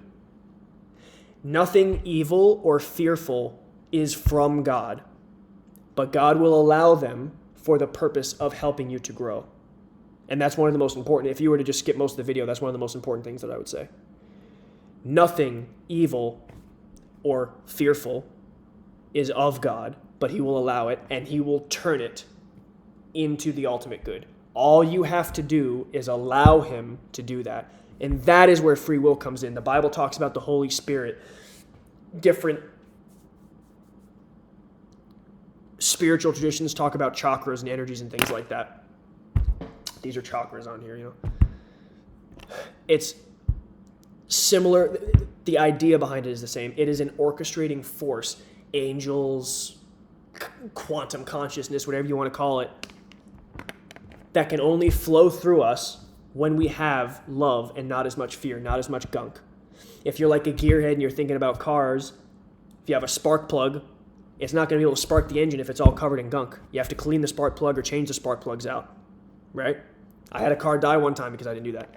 Nothing evil or fearful is from God, but God will allow them for the purpose of helping you to grow. And that's one of the most important. If you were to just skip most of the video, that's one of the most important things that I would say. Nothing evil or fearful is of God, but he will allow it, and he will turn it into the ultimate good. All you have to do is allow him to do that. And that is where free will comes in. The Bible talks about the Holy Spirit. Different spiritual traditions talk about chakras and energies and things like that. These are chakras on here, It's similar. The idea behind it is the same. It is an orchestrating force. Angels, quantum consciousness, whatever you want to call it, that can only flow through us when we have love and not as much fear, not as much gunk. If you're like a gearhead and you're thinking about cars, if you have a spark plug, it's not going to be able to spark the engine if it's all covered in gunk. You have to clean the spark plug or change the spark plugs out, right? I had a car die one time because I didn't do that.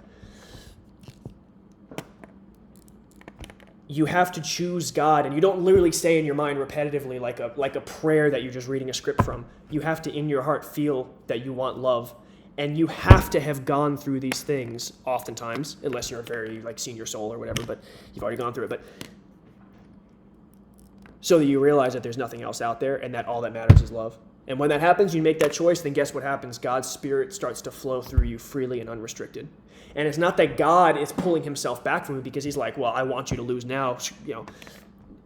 You have to choose God, and you don't literally say in your mind repetitively like a prayer that you're just reading a script from. You have to, in your heart, feel that you want love. And you have to have gone through these things oftentimes, unless you're a very senior soul or whatever, but you've already gone through it. But so that you realize that there's nothing else out there and that all that matters is love. And when that happens, you make that choice, then guess what happens? God's Spirit starts to flow through you freely and unrestricted. And it's not that God is pulling himself back from you because he's like, well, I want you to lose now.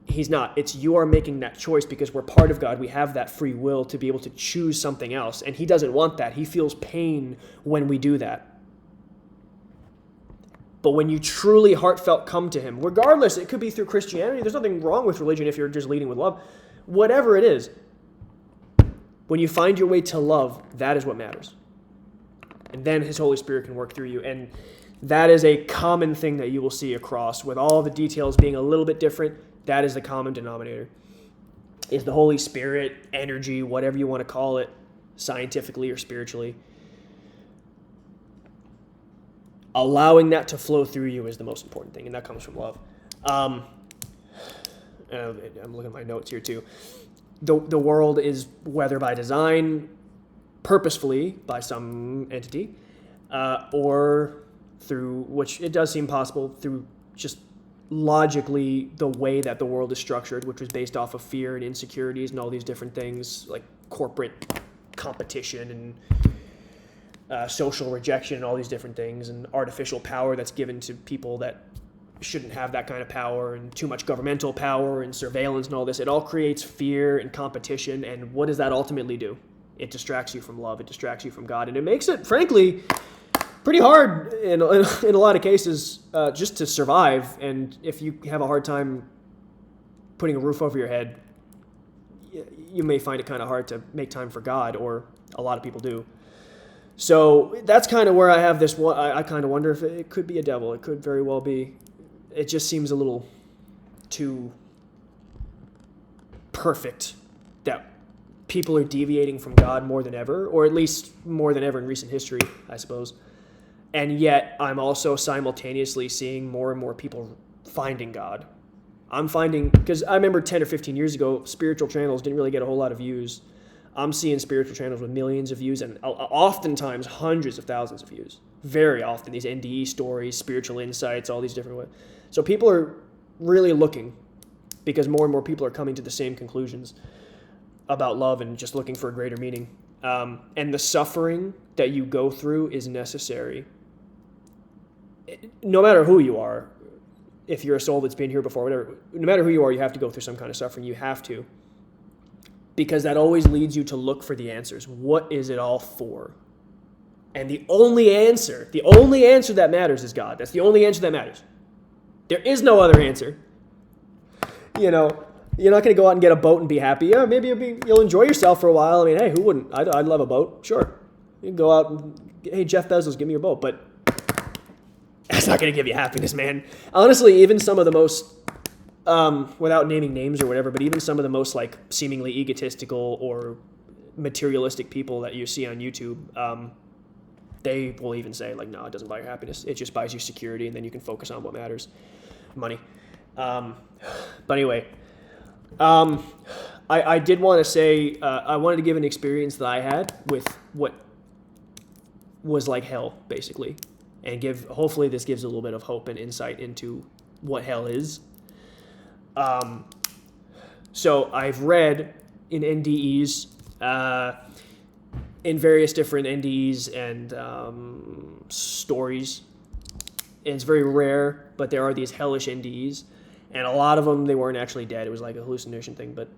He's not. It's you are making that choice because we're part of God. We have that free will to be able to choose something else. And he doesn't want that. He feels pain when we do that. But when you truly heartfelt come to him, regardless, it could be through Christianity. There's nothing wrong with religion if you're just leading with love. Whatever it is, when you find your way to love, that is what matters. And then his Holy Spirit can work through you. And that is a common thing that you will see across, with all the details being a little bit different. That is the common denominator, is the Holy Spirit, energy, whatever you want to call it, scientifically or spiritually. Allowing that to flow through you is the most important thing, and that comes from love. I'm looking at my notes here too. The world is, whether by design, purposefully by some entity, or through, which it does seem possible, through just logically the way that the world is structured, which was based off of fear and insecurities and all these different things, like corporate competition and social rejection and all these different things, and artificial power that's given to people that shouldn't have that kind of power, and too much governmental power and surveillance and all this. It all creates fear and competition, and what does that ultimately do? It distracts you from love. It distracts you from God, and it makes it, frankly, pretty hard in a lot of cases just to survive. And if you have a hard time putting a roof over your head, you may find it kind of hard to make time for God, or a lot of people do. So that's kind of where I have this one. I kind of wonder if it could be a devil. It could very well be. It just seems a little too perfect that people are deviating from God more than ever, or at least more than ever in recent history, I suppose. And yet I'm also simultaneously seeing more and more people finding God. I'm finding, because I remember 10 or 15 years ago, spiritual channels didn't really get a whole lot of views. I'm seeing spiritual channels with millions of views and oftentimes hundreds of thousands of views. Very often, these NDE stories, spiritual insights, all these different ways. So people are really looking, because more and more people are coming to the same conclusions about love and just looking for a greater meaning. And the suffering that you go through is necessary. No matter who you are, if you're a soul that's been here before, whatever, no matter who you are, you have to go through some kind of suffering. You have to. Because that always leads you to look for the answers. What is it all for? And the only answer that matters is God. That's the only answer that matters. There is no other answer. You're not going to go out and get a boat and be happy. Yeah, maybe you'll enjoy yourself for a while. I mean, hey, who wouldn't? I'd love a boat. Sure. You can go out and, hey, Jeff Bezos, give me your boat. But that's not going to give you happiness, man. Honestly, even some of the most, without naming names or whatever, but even some of the most seemingly egotistical or materialistic people that you see on YouTube, they will even say no, it doesn't buy your happiness. It just buys you security, and then you can focus on what matters, money. But anyway, I did want to say, I wanted to give an experience that I had with what was like hell, basically, and hopefully this gives a little bit of hope and insight into what hell is. So I've read in NDEs, in various different NDEs and stories. And it's very rare, but there are these hellish NDEs. And a lot of them, they weren't actually dead. It was like a hallucination thing. But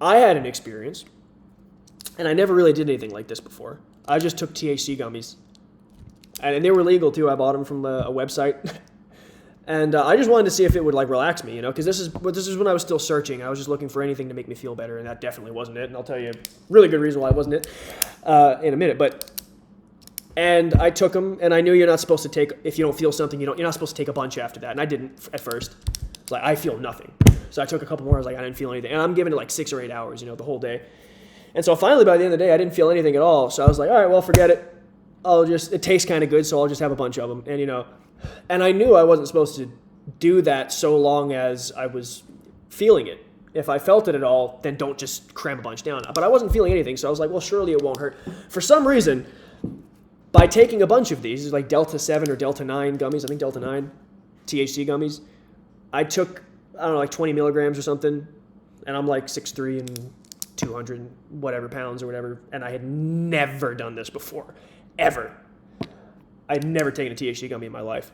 I had an experience, and I never really did anything like this before. I just took THC gummies. And they were legal, too. I bought them from a website. And I just wanted to see if it would relax me, because this is when I was still searching. I was just looking for anything to make me feel better, and that definitely wasn't it. And I'll tell you a really good reason why it wasn't it in a minute. But And I took them, and I knew you're not supposed to take, if you don't feel something, you're not supposed to take a bunch after that. And I didn't at first. It's like, I feel nothing. So I took a couple more. I was like, I didn't feel anything. And I'm giving it like 6 or 8 hours, the whole day. And so finally, by the end of the day, I didn't feel anything at all. So I was like, all right, well, forget it. It tastes kind of good, so I'll just have a bunch of them. And I knew I wasn't supposed to do that so long as I was feeling it. If I felt it at all, then don't just cram a bunch down. But I wasn't feeling anything, so I was like, well, surely it won't hurt. For some reason, by taking a bunch of these, like Delta 7 or Delta 9 gummies, I think Delta 9, THC gummies, I took, like 20 milligrams or something, and I'm like 6'3" and 200 whatever pounds or whatever, and I had never done this before, ever. I'd never taken a THC gummy in my life.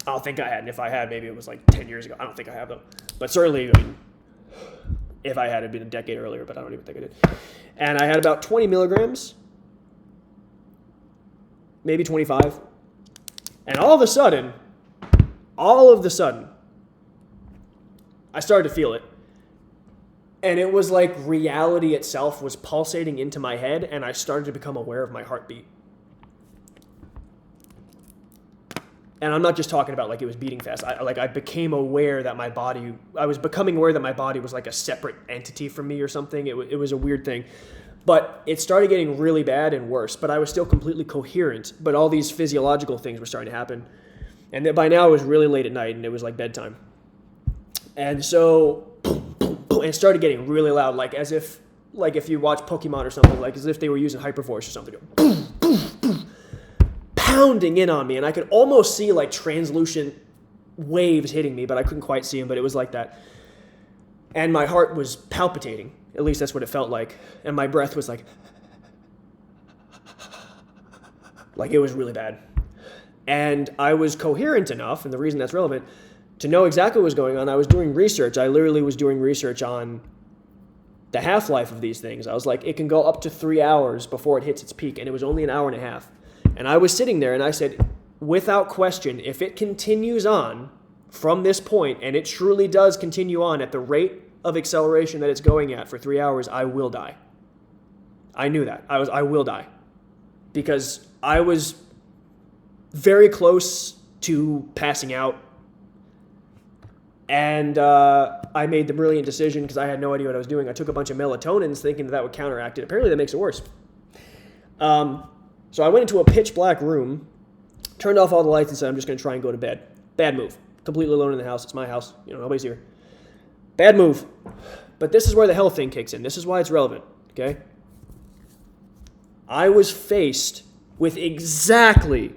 I don't think I had, and if I had, maybe it was like 10 years ago. I don't think I have them. But certainly, if I had, it'd been a decade earlier, but I don't even think I did. And I had about 20 milligrams, maybe 25. And all of a sudden, I started to feel it. And it was like reality itself was pulsating into my head, and I started to become aware of my heartbeat. And I'm not just talking about like it was beating fast. I became aware that I was becoming aware that my body was like a separate entity from me or something. It was a weird thing. But it started getting really bad and worse. But I was still completely coherent. But all these physiological things were starting to happen. And then by now it was really late at night, and it was like bedtime. And so it started getting really loud, like as if, like if you watch Pokemon or something, like as if they were using Hyperforce or something. Pounding in on me, and I could almost see like translucent waves hitting me, but I couldn't quite see them, but it was like that. And my heart was palpitating. At least that's what it felt like. And my breath was like it was really bad. And I was coherent enough, and the reason that's relevant, to know exactly what was going on. I was doing research. I literally was doing research on the half-life of these things. I was like, it can go up to 3 hours before it hits its peak, and it was only an hour and a half. And I was sitting there, and I said, without question, if it continues on from this point, and it truly does continue on at the rate of acceleration that it's going at for 3 hours, I will die. I knew that. I will die. Because I was very close to passing out. And I made the brilliant decision, because I had no idea what I was doing. I took a bunch of melatonins thinking that would counteract it. Apparently that makes it worse. So I went into a pitch black room, turned off all the lights, and said, I'm just going to try and go to bed. Bad move. Completely alone in the house. It's my house. Nobody's here. Bad move. But this is where the hell thing kicks in. This is why it's relevant, okay? I was faced with exactly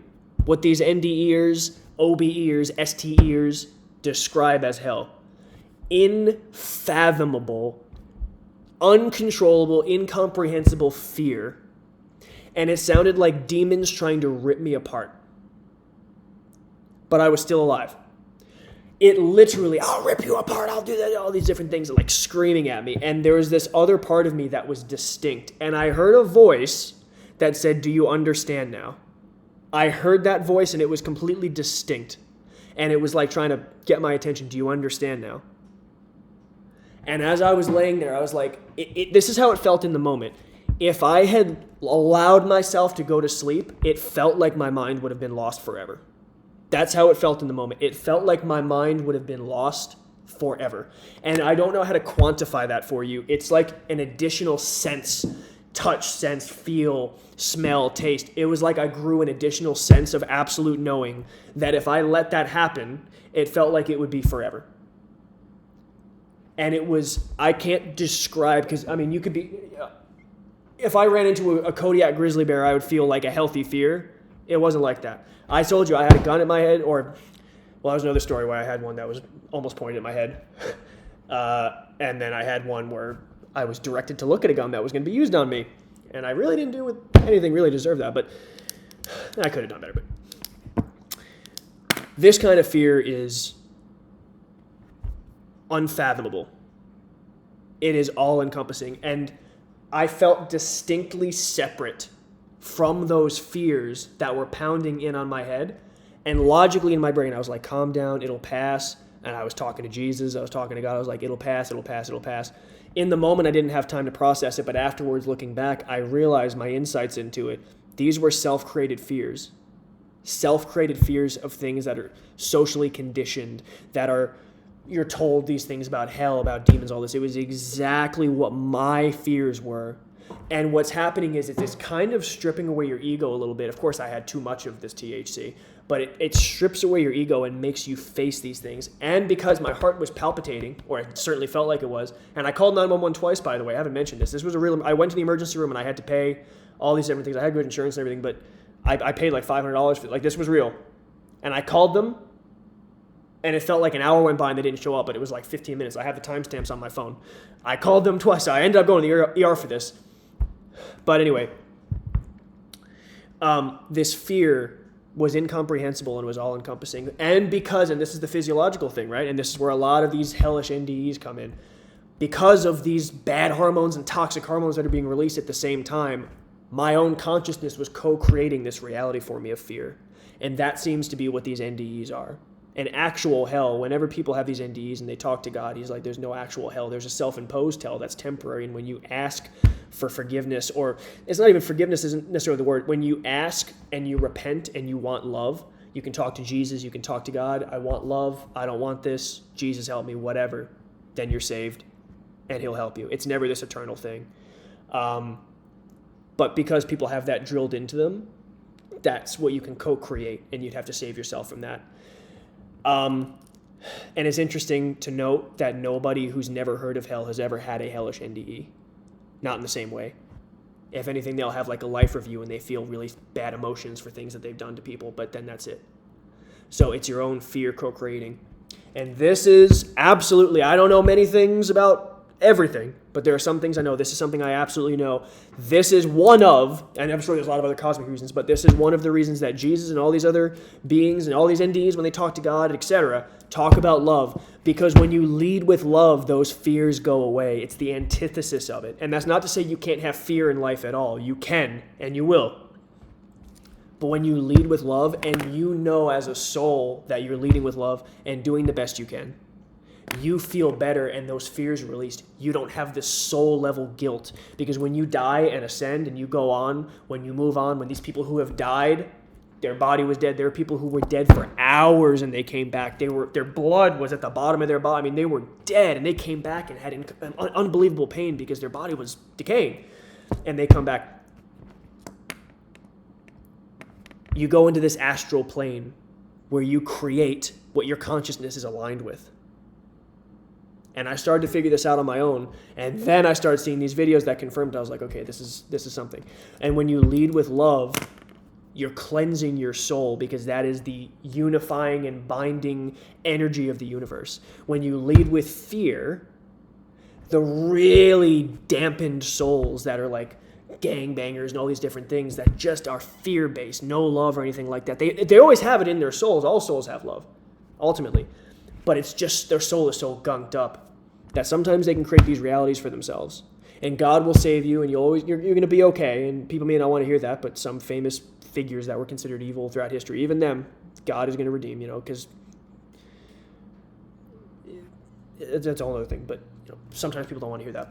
what these ND ears, OB ears, ST ears describe as hell. Unfathomable, uncontrollable, incomprehensible fear. And it sounded like demons trying to rip me apart. But I was still alive. It literally, I'll rip you apart, I'll do that, all these different things, like screaming at me. And there was this other part of me that was distinct. And I heard a voice that said, do you understand now? I heard that voice, and it was completely distinct. And it was like trying to get my attention. Do you understand now? And as I was laying there, I was like, this is how it felt in the moment. If I had allowed myself to go to sleep, it felt like my mind would have been lost forever. That's how it felt in the moment. It felt like my mind would have been lost forever. And I don't know how to quantify that for you. It's like an additional sense, touch, sense, feel, smell, taste. It was like I grew an additional sense of absolute knowing that if I let that happen, it felt like it would be forever. And it was, I can't describe, because, you could be... If I ran into a Kodiak grizzly bear, I would feel like a healthy fear. It wasn't like that. I told you I had a gun at my head, there's another story where I had one that was almost pointed at my head. And then I had one where I was directed to look at a gun that was going to be used on me. And I really didn't do anything really to deserve that, but I could have done better. But this kind of fear is unfathomable. It is all-encompassing. And I felt distinctly separate from those fears that were pounding in on my head. And logically in my brain, I was like, calm down, it'll pass. And I was talking to Jesus, I was talking to God, I was like, it'll pass, it'll pass, it'll pass. In the moment, I didn't have time to process it, but afterwards, looking back, I realized my insights into it. These were self-created fears. Self-created fears of things that are socially conditioned, that are, you're told these things about hell, about demons, all this. It was exactly what my fears were. And what's happening is it's kind of stripping away your ego a little bit. Of course, I had too much of this THC, but it strips away your ego and makes you face these things. And because my heart was palpitating, or it certainly felt like it was, and I called 911 twice, by the way. I haven't mentioned this. This was a real, I went to the emergency room and I had to pay all these different things. I had good insurance and everything, but I paid like $500 for, like, this was real. And I called them, and it felt like an hour went by and they didn't show up, but it was like 15 minutes. I have the timestamps on my phone. I called them twice. So I ended up going to the ER for this. But anyway, this fear was incomprehensible and was all-encompassing. And because, and this is the physiological thing, right? And this is where a lot of these hellish NDEs come in. Because of these bad hormones and toxic hormones that are being released at the same time, my own consciousness was co-creating this reality for me of fear. And that seems to be what these NDEs are. An actual hell, whenever people have these NDEs and they talk to God, he's like, there's no actual hell. There's a self-imposed hell that's temporary. And when you ask for forgiveness, or it's not even forgiveness isn't necessarily the word. When you ask and you repent and you want love, you can talk to Jesus, you can talk to God. I want love. I don't want this. Jesus, help me, whatever. Then you're saved and he'll help you. It's never this eternal thing. But because people have that drilled into them, that's what you can co-create, and you'd have to save yourself from that. And it's interesting to note that nobody who's never heard of hell has ever had a hellish NDE. Not in the same way. If anything, they'll have like a life review and they feel really bad emotions for things that they've done to people, but then that's it. So it's your own fear co-creating. And this is absolutely, I don't know many things about everything, but there are some things I know. This is something I absolutely know. This is one of, and I'm sure there's a lot of other cosmic reasons, but this is one of the reasons that Jesus and all these other beings and all these NDEs, when they talk to God, etc., talk about love. Because when you lead with love, those fears go away. It's the antithesis of it. And that's not to say you can't have fear in life at all. You can, and you will. But when you lead with love, and you know as a soul that you're leading with love and doing the best you can, you feel better and those fears are released. You don't have this soul level guilt, because when you die and ascend and you go on, when you move on, when these people who have died, their body was dead. There are people who were dead for hours and they came back. Their blood was at the bottom of their body. I mean, they were dead and they came back and had unbelievable pain because their body was decaying, and they come back. You go into this astral plane where you create what your consciousness is aligned with. And I started to figure this out on my own. And then I started seeing these videos that confirmed it. I was like, okay, this is something. And when you lead with love, you're cleansing your soul, because that is the unifying and binding energy of the universe. When you lead with fear, the really dampened souls that are like gangbangers and all these different things that just are fear-based, no love or anything like that. They always have it in their souls. All souls have love, ultimately. But it's just their soul is so gunked up that sometimes they can create these realities for themselves. And God will save you, and you're going to be okay. And people may not want to hear that, but some famous figures that were considered evil throughout history, even them, God is going to redeem, because that's a whole other thing. But sometimes people don't want to hear that.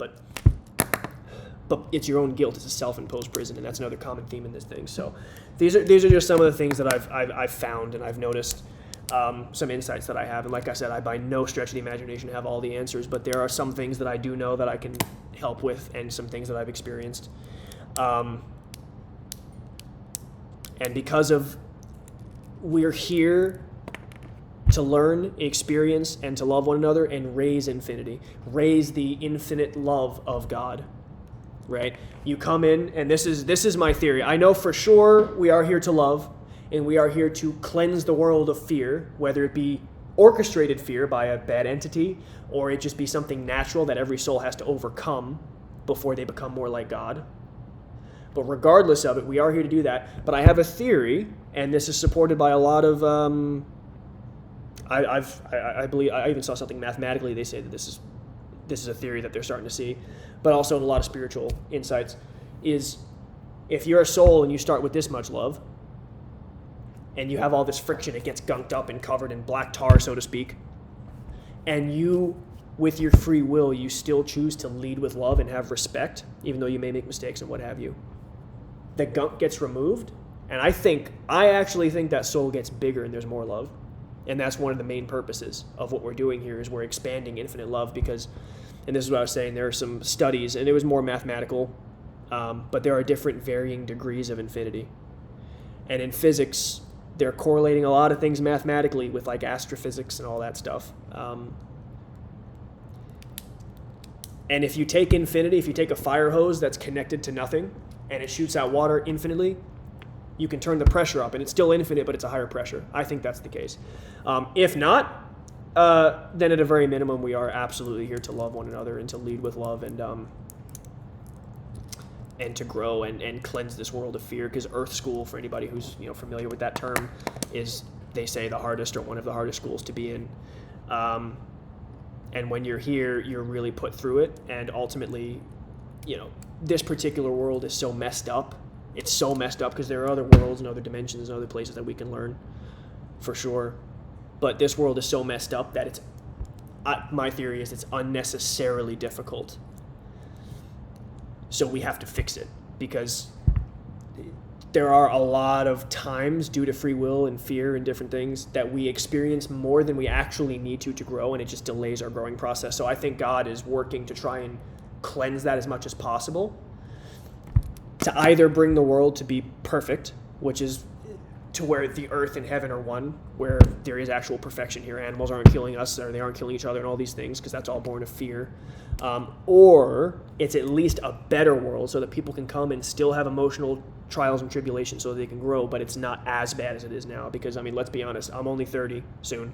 But it's your own guilt. It's a self-imposed prison, and that's another common theme in this thing. So these are just some of the things that I've found and I've noticed. Some insights that I have, and like I said, I by no stretch of the imagination have all the answers, but there are some things that I do know that I can help with, and some things that I've experienced. And because of we're here to learn, experience, and to love one another and raise infinity, raise the infinite love of God. Right? You come in, and this is my theory. I know for sure we are here to love. And we are here to cleanse the world of fear, whether it be orchestrated fear by a bad entity, or it just be something natural that every soul has to overcome before they become more like God. But regardless of it, we are here to do that. But I have a theory, and this is supported by a lot of, I believe, I even saw something mathematically. They say that this is a theory that they're starting to see, but also in a lot of spiritual insights, is if you're a soul and you start with this much love, and you have all this friction, it gets gunked up and covered in black tar, so to speak, and you, with your free will, you still choose to lead with love and have respect, even though you may make mistakes and what have you. the gunk gets removed, and I actually think that soul gets bigger and there's more love. And that's one of the main purposes of what we're doing here is we're expanding infinite love because, and this is what I was saying, there are some studies, and it was more mathematical, but there are different varying degrees of infinity. And in physics, they're correlating a lot of things mathematically with like astrophysics and all that stuff. And if you take infinity, if you take a fire hose that's connected to nothing and it shoots out water infinitely, you can turn the pressure up, and it's still infinite, but it's a higher pressure. I think that's the case. If not, then at a very minimum, we are absolutely here to love one another and to lead with love and to grow and cleanse this world of fear. Because Earth School, for anybody who's familiar with that term, is, they say, the hardest or one of the hardest schools to be in. And when you're here, you're really put through it. And ultimately, this particular world is so messed up. It's so messed up because there are other worlds and other dimensions and other places that we can learn, for sure. But this world is so messed up that my theory is it's unnecessarily difficult. So we have to fix it because there are a lot of times due to free will and fear and different things that we experience more than we actually need to grow, and it just delays our growing process. So I think God is working to try and cleanse that as much as possible, to either bring the world to be perfect, which is to where the earth and heaven are one, where there is actual perfection here. Animals aren't killing us, or they aren't killing each other and all these things, because that's all born of fear. Or it's at least a better world so that people can come and still have emotional trials and tribulations so that they can grow, but it's not as bad as it is now. Because, let's be honest, I'm only 30 soon,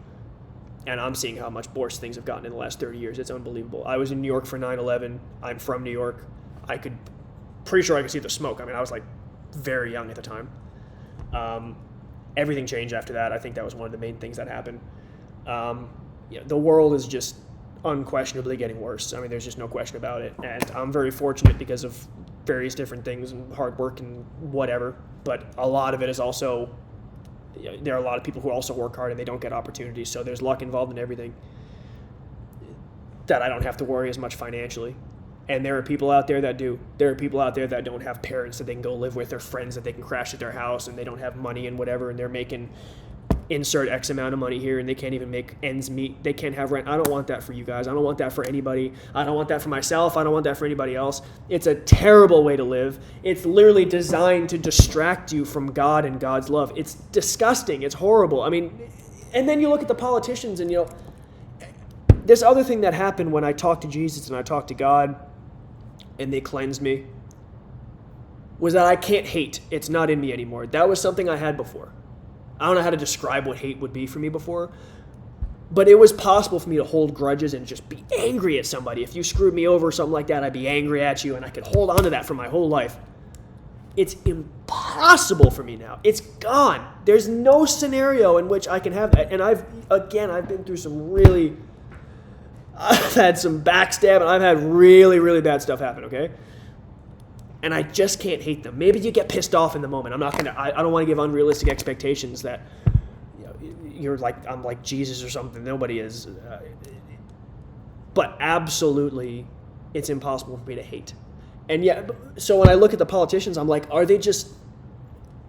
and I'm seeing how much worse things have gotten in the last 30 years. It's unbelievable. I was in New York for 9/11. I'm from New York. Pretty sure I could see the smoke. I was like very young at the time. Everything changed after that. I think that was one of the main things that happened. The world is just unquestionably getting worse. There's just no question about it. And I'm very fortunate because of various different things and hard work and whatever. But a lot of it is also, there are a lot of people who also work hard and they don't get opportunities. So there's luck involved in everything that I don't have to worry as much financially. And there are people out there that do. There are people out there that don't have parents that they can go live with, or friends that they can crash at their house, and they don't have money and whatever, and they're making insert X amount of money here, and they can't even make ends meet. They can't have rent. I don't want that for you guys. I don't want that for anybody. I don't want that for myself. I don't want that for anybody else. It's a terrible way to live. It's literally designed to distract you from God and God's love. It's disgusting. It's horrible. And then you look at the politicians, and this other thing that happened when I talked to Jesus and I talked to God, and they cleansed me, was that I can't hate. It's not in me anymore. That was something I had before. I don't know how to describe what hate would be for me before, but it was possible for me to hold grudges and just be angry at somebody. If you screwed me over or something like that, I'd be angry at you, and I could hold on to that for my whole life. It's impossible for me now. It's gone. There's no scenario in which I can have that. And I've been through I've had some backstab, and I've had really, really bad stuff happen, okay? And I just can't hate them. Maybe you get pissed off in the moment. I don't want to give unrealistic expectations that I'm like Jesus or something. Nobody is. But absolutely, it's impossible for me to hate. And so when I look at the politicians, I'm like,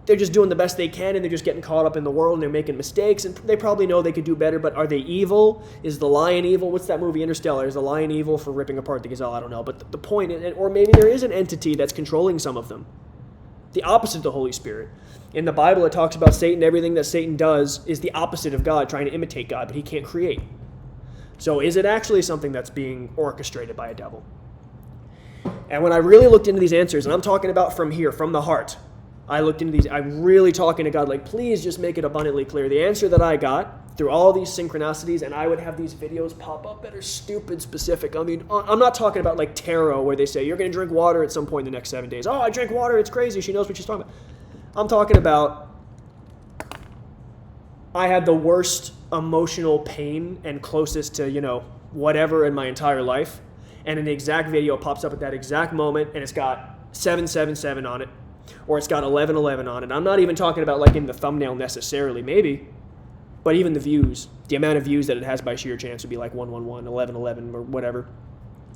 they're just doing the best they can, and they're just getting caught up in the world, and they're making mistakes, and they probably know they could do better, but are they evil? Is the lion evil? What's that movie, Interstellar? Is the lion evil for ripping apart the gazelle? I don't know. But the point, or maybe there is an entity that's controlling some of them. The opposite of the Holy Spirit. In the Bible, it talks about Satan. Everything that Satan does is the opposite of God, trying to imitate God, but he can't create. So is it actually something that's being orchestrated by a devil? And when I really looked into these answers, and I'm talking about from here, from the heart, I looked into these, I'm really talking to God, like, please just make it abundantly clear. The answer that I got through all these synchronicities, and I would have these videos pop up that are stupid specific. I'm not talking about like tarot where they say, you're going to drink water at some point in the next 7 days. Oh, I drink water, it's crazy, she knows what she's talking about. I'm talking about, I had the worst emotional pain and closest to, whatever in my entire life. And an exact video pops up at that exact moment, and it's got 777 on it. Or it's got 1111 on it. I'm not even talking about like in the thumbnail necessarily, maybe, but even the views, the amount of views that it has by sheer chance would be like 111, 1111, or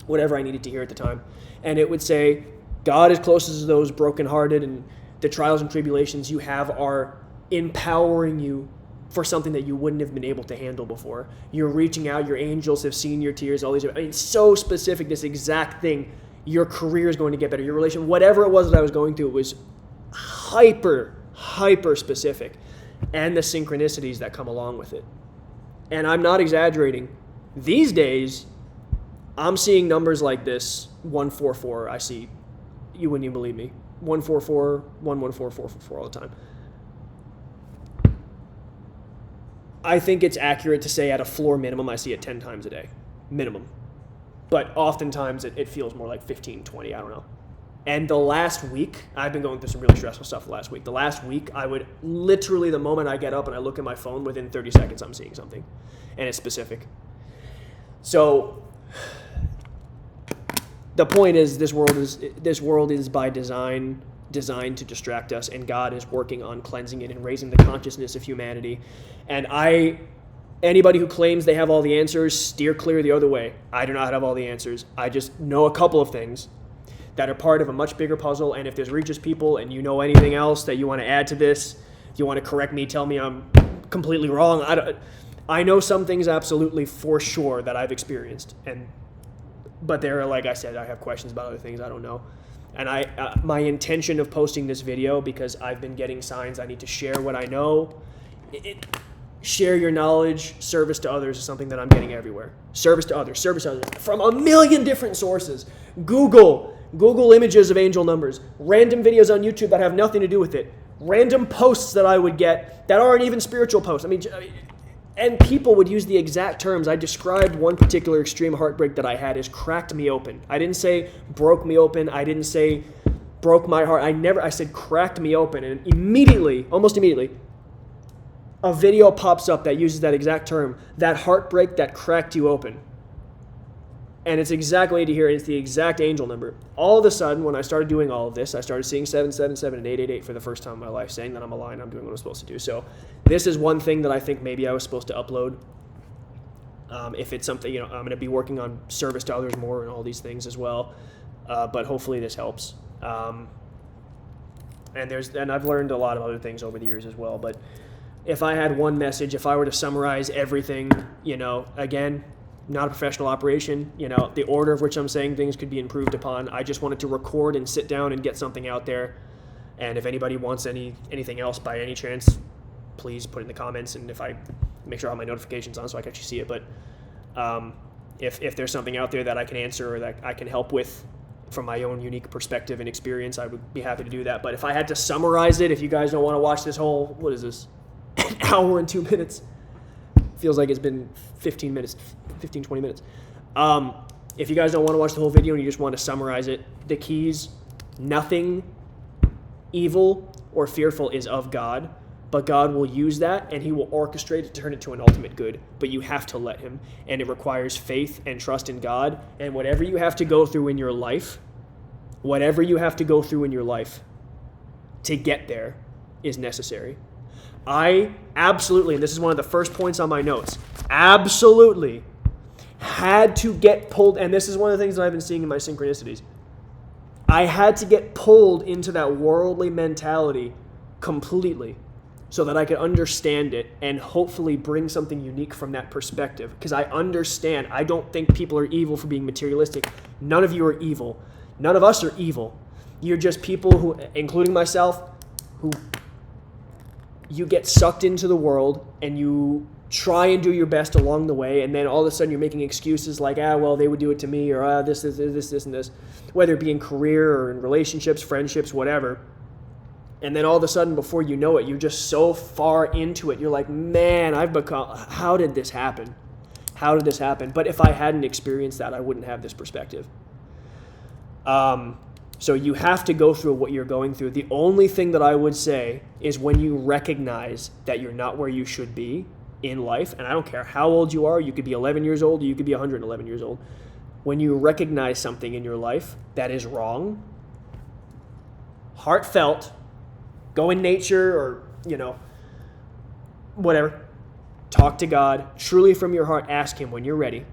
whatever I needed to hear at the time. And it would say, God is closest to those brokenhearted, and the trials and tribulations you have are empowering you for something that you wouldn't have been able to handle before. You're reaching out, your angels have seen your tears, all these, I mean, so specific, this exact thing. Your career is going to get better, your relation, whatever it was that I was going through, it was hyper specific, and the synchronicities that come along with it. And I'm not exaggerating. These days, I'm seeing numbers like this, 144, I see, you wouldn't even believe me, 144, 114, all the time. I think it's accurate to say at a floor minimum, I see it 10 times a day, minimum. But oftentimes it feels more like 15, 20, I don't know. And the last week, I've been going through some really stressful stuff the last week. The last week, I would literally, the moment I get up and I look at my phone, within 30 seconds, I'm seeing something. And it's specific. So the point is, this world is by design designed to distract us, and God is working on cleansing it and raising the consciousness of humanity. And anybody who claims they have all the answers, steer clear the other way. I do not have all the answers. I just know a couple of things that are part of a much bigger puzzle. And if there's Regis people and you know anything else that you want to add to this, if you want to correct me, tell me I'm completely wrong. I know some things absolutely for sure that I've experienced, but there are, like I said, I have questions about other things I don't know. And my intention of posting this video, because I've been getting signs I need to share what I know. Share your knowledge. Service to others is something that I'm getting everywhere. Service to others from a million different sources. Google images of angel numbers, random videos on YouTube that have nothing to do with it, random posts that I would get that aren't even spiritual posts. And people would use the exact terms. I described one particular extreme heartbreak that I had as cracked me open. I didn't say broke me open. I didn't say broke my heart. I said cracked me open. And almost immediately, a video pops up that uses that exact term, that heartbreak that cracked you open. And it's exactly what you need to hear. It's the exact angel number. All of a sudden, when I started doing all of this, I started seeing 777 and 888 for the first time in my life, saying that I'm aligned, I'm doing what I'm supposed to do. So this is one thing that I think maybe I was supposed to upload. If it's something, I'm going to be working on service to others more and all these things as well. But hopefully this helps. And I've learned a lot of other things over the years as well. But if I had one message, if I were to summarize everything, again, not a professional operation. The order of which I'm saying things could be improved upon. I just wanted to record and sit down and get something out there. And if anybody wants anything else by any chance, please put it in the comments. And if I make sure I have my notifications on so I can actually see it. But if there's something out there that I can answer or that I can help with from my own unique perspective and experience, I would be happy to do that. But if I had to summarize it, if you guys don't want to watch this whole, what is this, an hour and 2 minutes, feels like it's been 15 minutes, 20 minutes. If you guys don't want to watch the whole video and you just want to summarize it, the keys: nothing evil or fearful is of God, but God will use that and he will orchestrate it to turn it to an ultimate good. But you have to let him, and it requires faith and trust in God. And whatever you have to go through in your life to get there is necessary. I absolutely, and this is one of the first points on my notes, absolutely had to get pulled, and this is one of the things that I've been seeing in my synchronicities. I had to get pulled into that worldly mentality completely so that I could understand it and hopefully bring something unique from that perspective. Because I understand, I don't think people are evil for being materialistic. None of you are evil. None of us are evil. You're just people who, including myself, who you get sucked into the world and you try and do your best along the way, and then all of a sudden you're making excuses like, well, they would do it to me, or this, and this, whether it be in career or in relationships, friendships, whatever. And then all of a sudden, before you know it, you're just so far into it. You're like, man, how did this happen? How did this happen? But if I hadn't experienced that, I wouldn't have this perspective. So you have to go through what you're going through. The only thing that I would say is when you recognize that you're not where you should be in life, and I don't care how old you are, you could be 11 years old, or you could be 111 years old. When you recognize something in your life that is wrong, heartfelt, go in nature or, whatever, talk to God, truly from your heart, ask him when you're ready,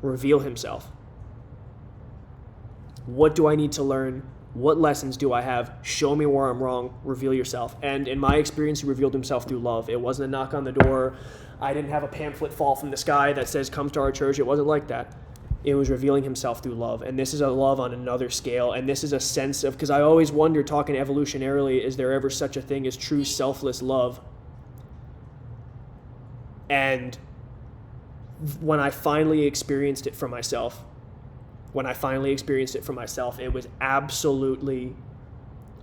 reveal himself. What do I need to learn? What lessons do I have? Show me where I'm wrong. Reveal yourself. And in my experience, he revealed himself through love. It wasn't a knock on the door. I didn't have a pamphlet fall from the sky that says, come to our church. It wasn't like that. It was revealing himself through love. And this is a love on another scale. And this is a sense of, because I always wonder, talking evolutionarily, is there ever such a thing as true selfless love? And when I finally experienced it for myself, it was absolutely,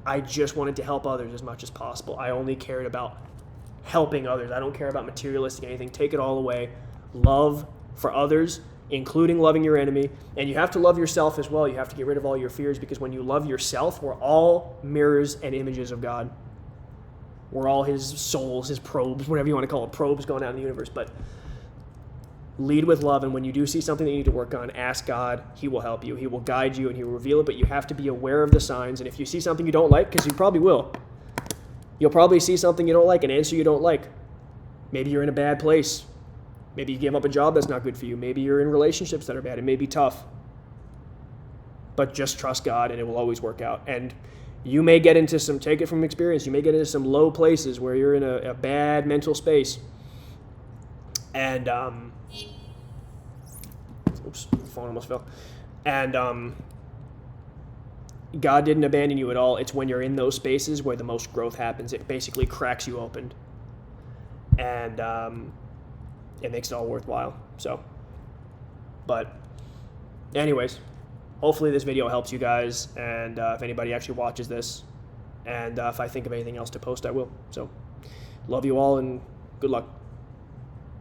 I just wanted to help others as much as possible. I only cared about helping others. I don't care about materialistic anything. Take it all away. Love for others, including loving your enemy. And you have to love yourself as well. You have to get rid of all your fears, because when you love yourself, we're all mirrors and images of God. We're all his souls, his probes, whatever you want to call it, probes going out in the universe. But lead with love, and when you do see something that you need to work on, ask God. He will help you. He will guide you, and he will reveal it, but you have to be aware of the signs. And if you see something you don't like, because you probably will, you'll probably see something you don't like, an answer you don't like. Maybe you're in a bad place. Maybe you give up a job that's not good for you. Maybe you're in relationships that are bad. It may be tough. But just trust God, and it will always work out. And you may get into some, take it from experience, you may get into some low places where you're in a bad mental space. And, oops, the phone almost fell. And God didn't abandon you at all. It's when you're in those spaces where the most growth happens. It basically cracks you open. And it makes it all worthwhile. So, but anyways, hopefully this video helps you guys, and if anybody actually watches this, and if I think of anything else to post, I will. So, love you all, and good luck.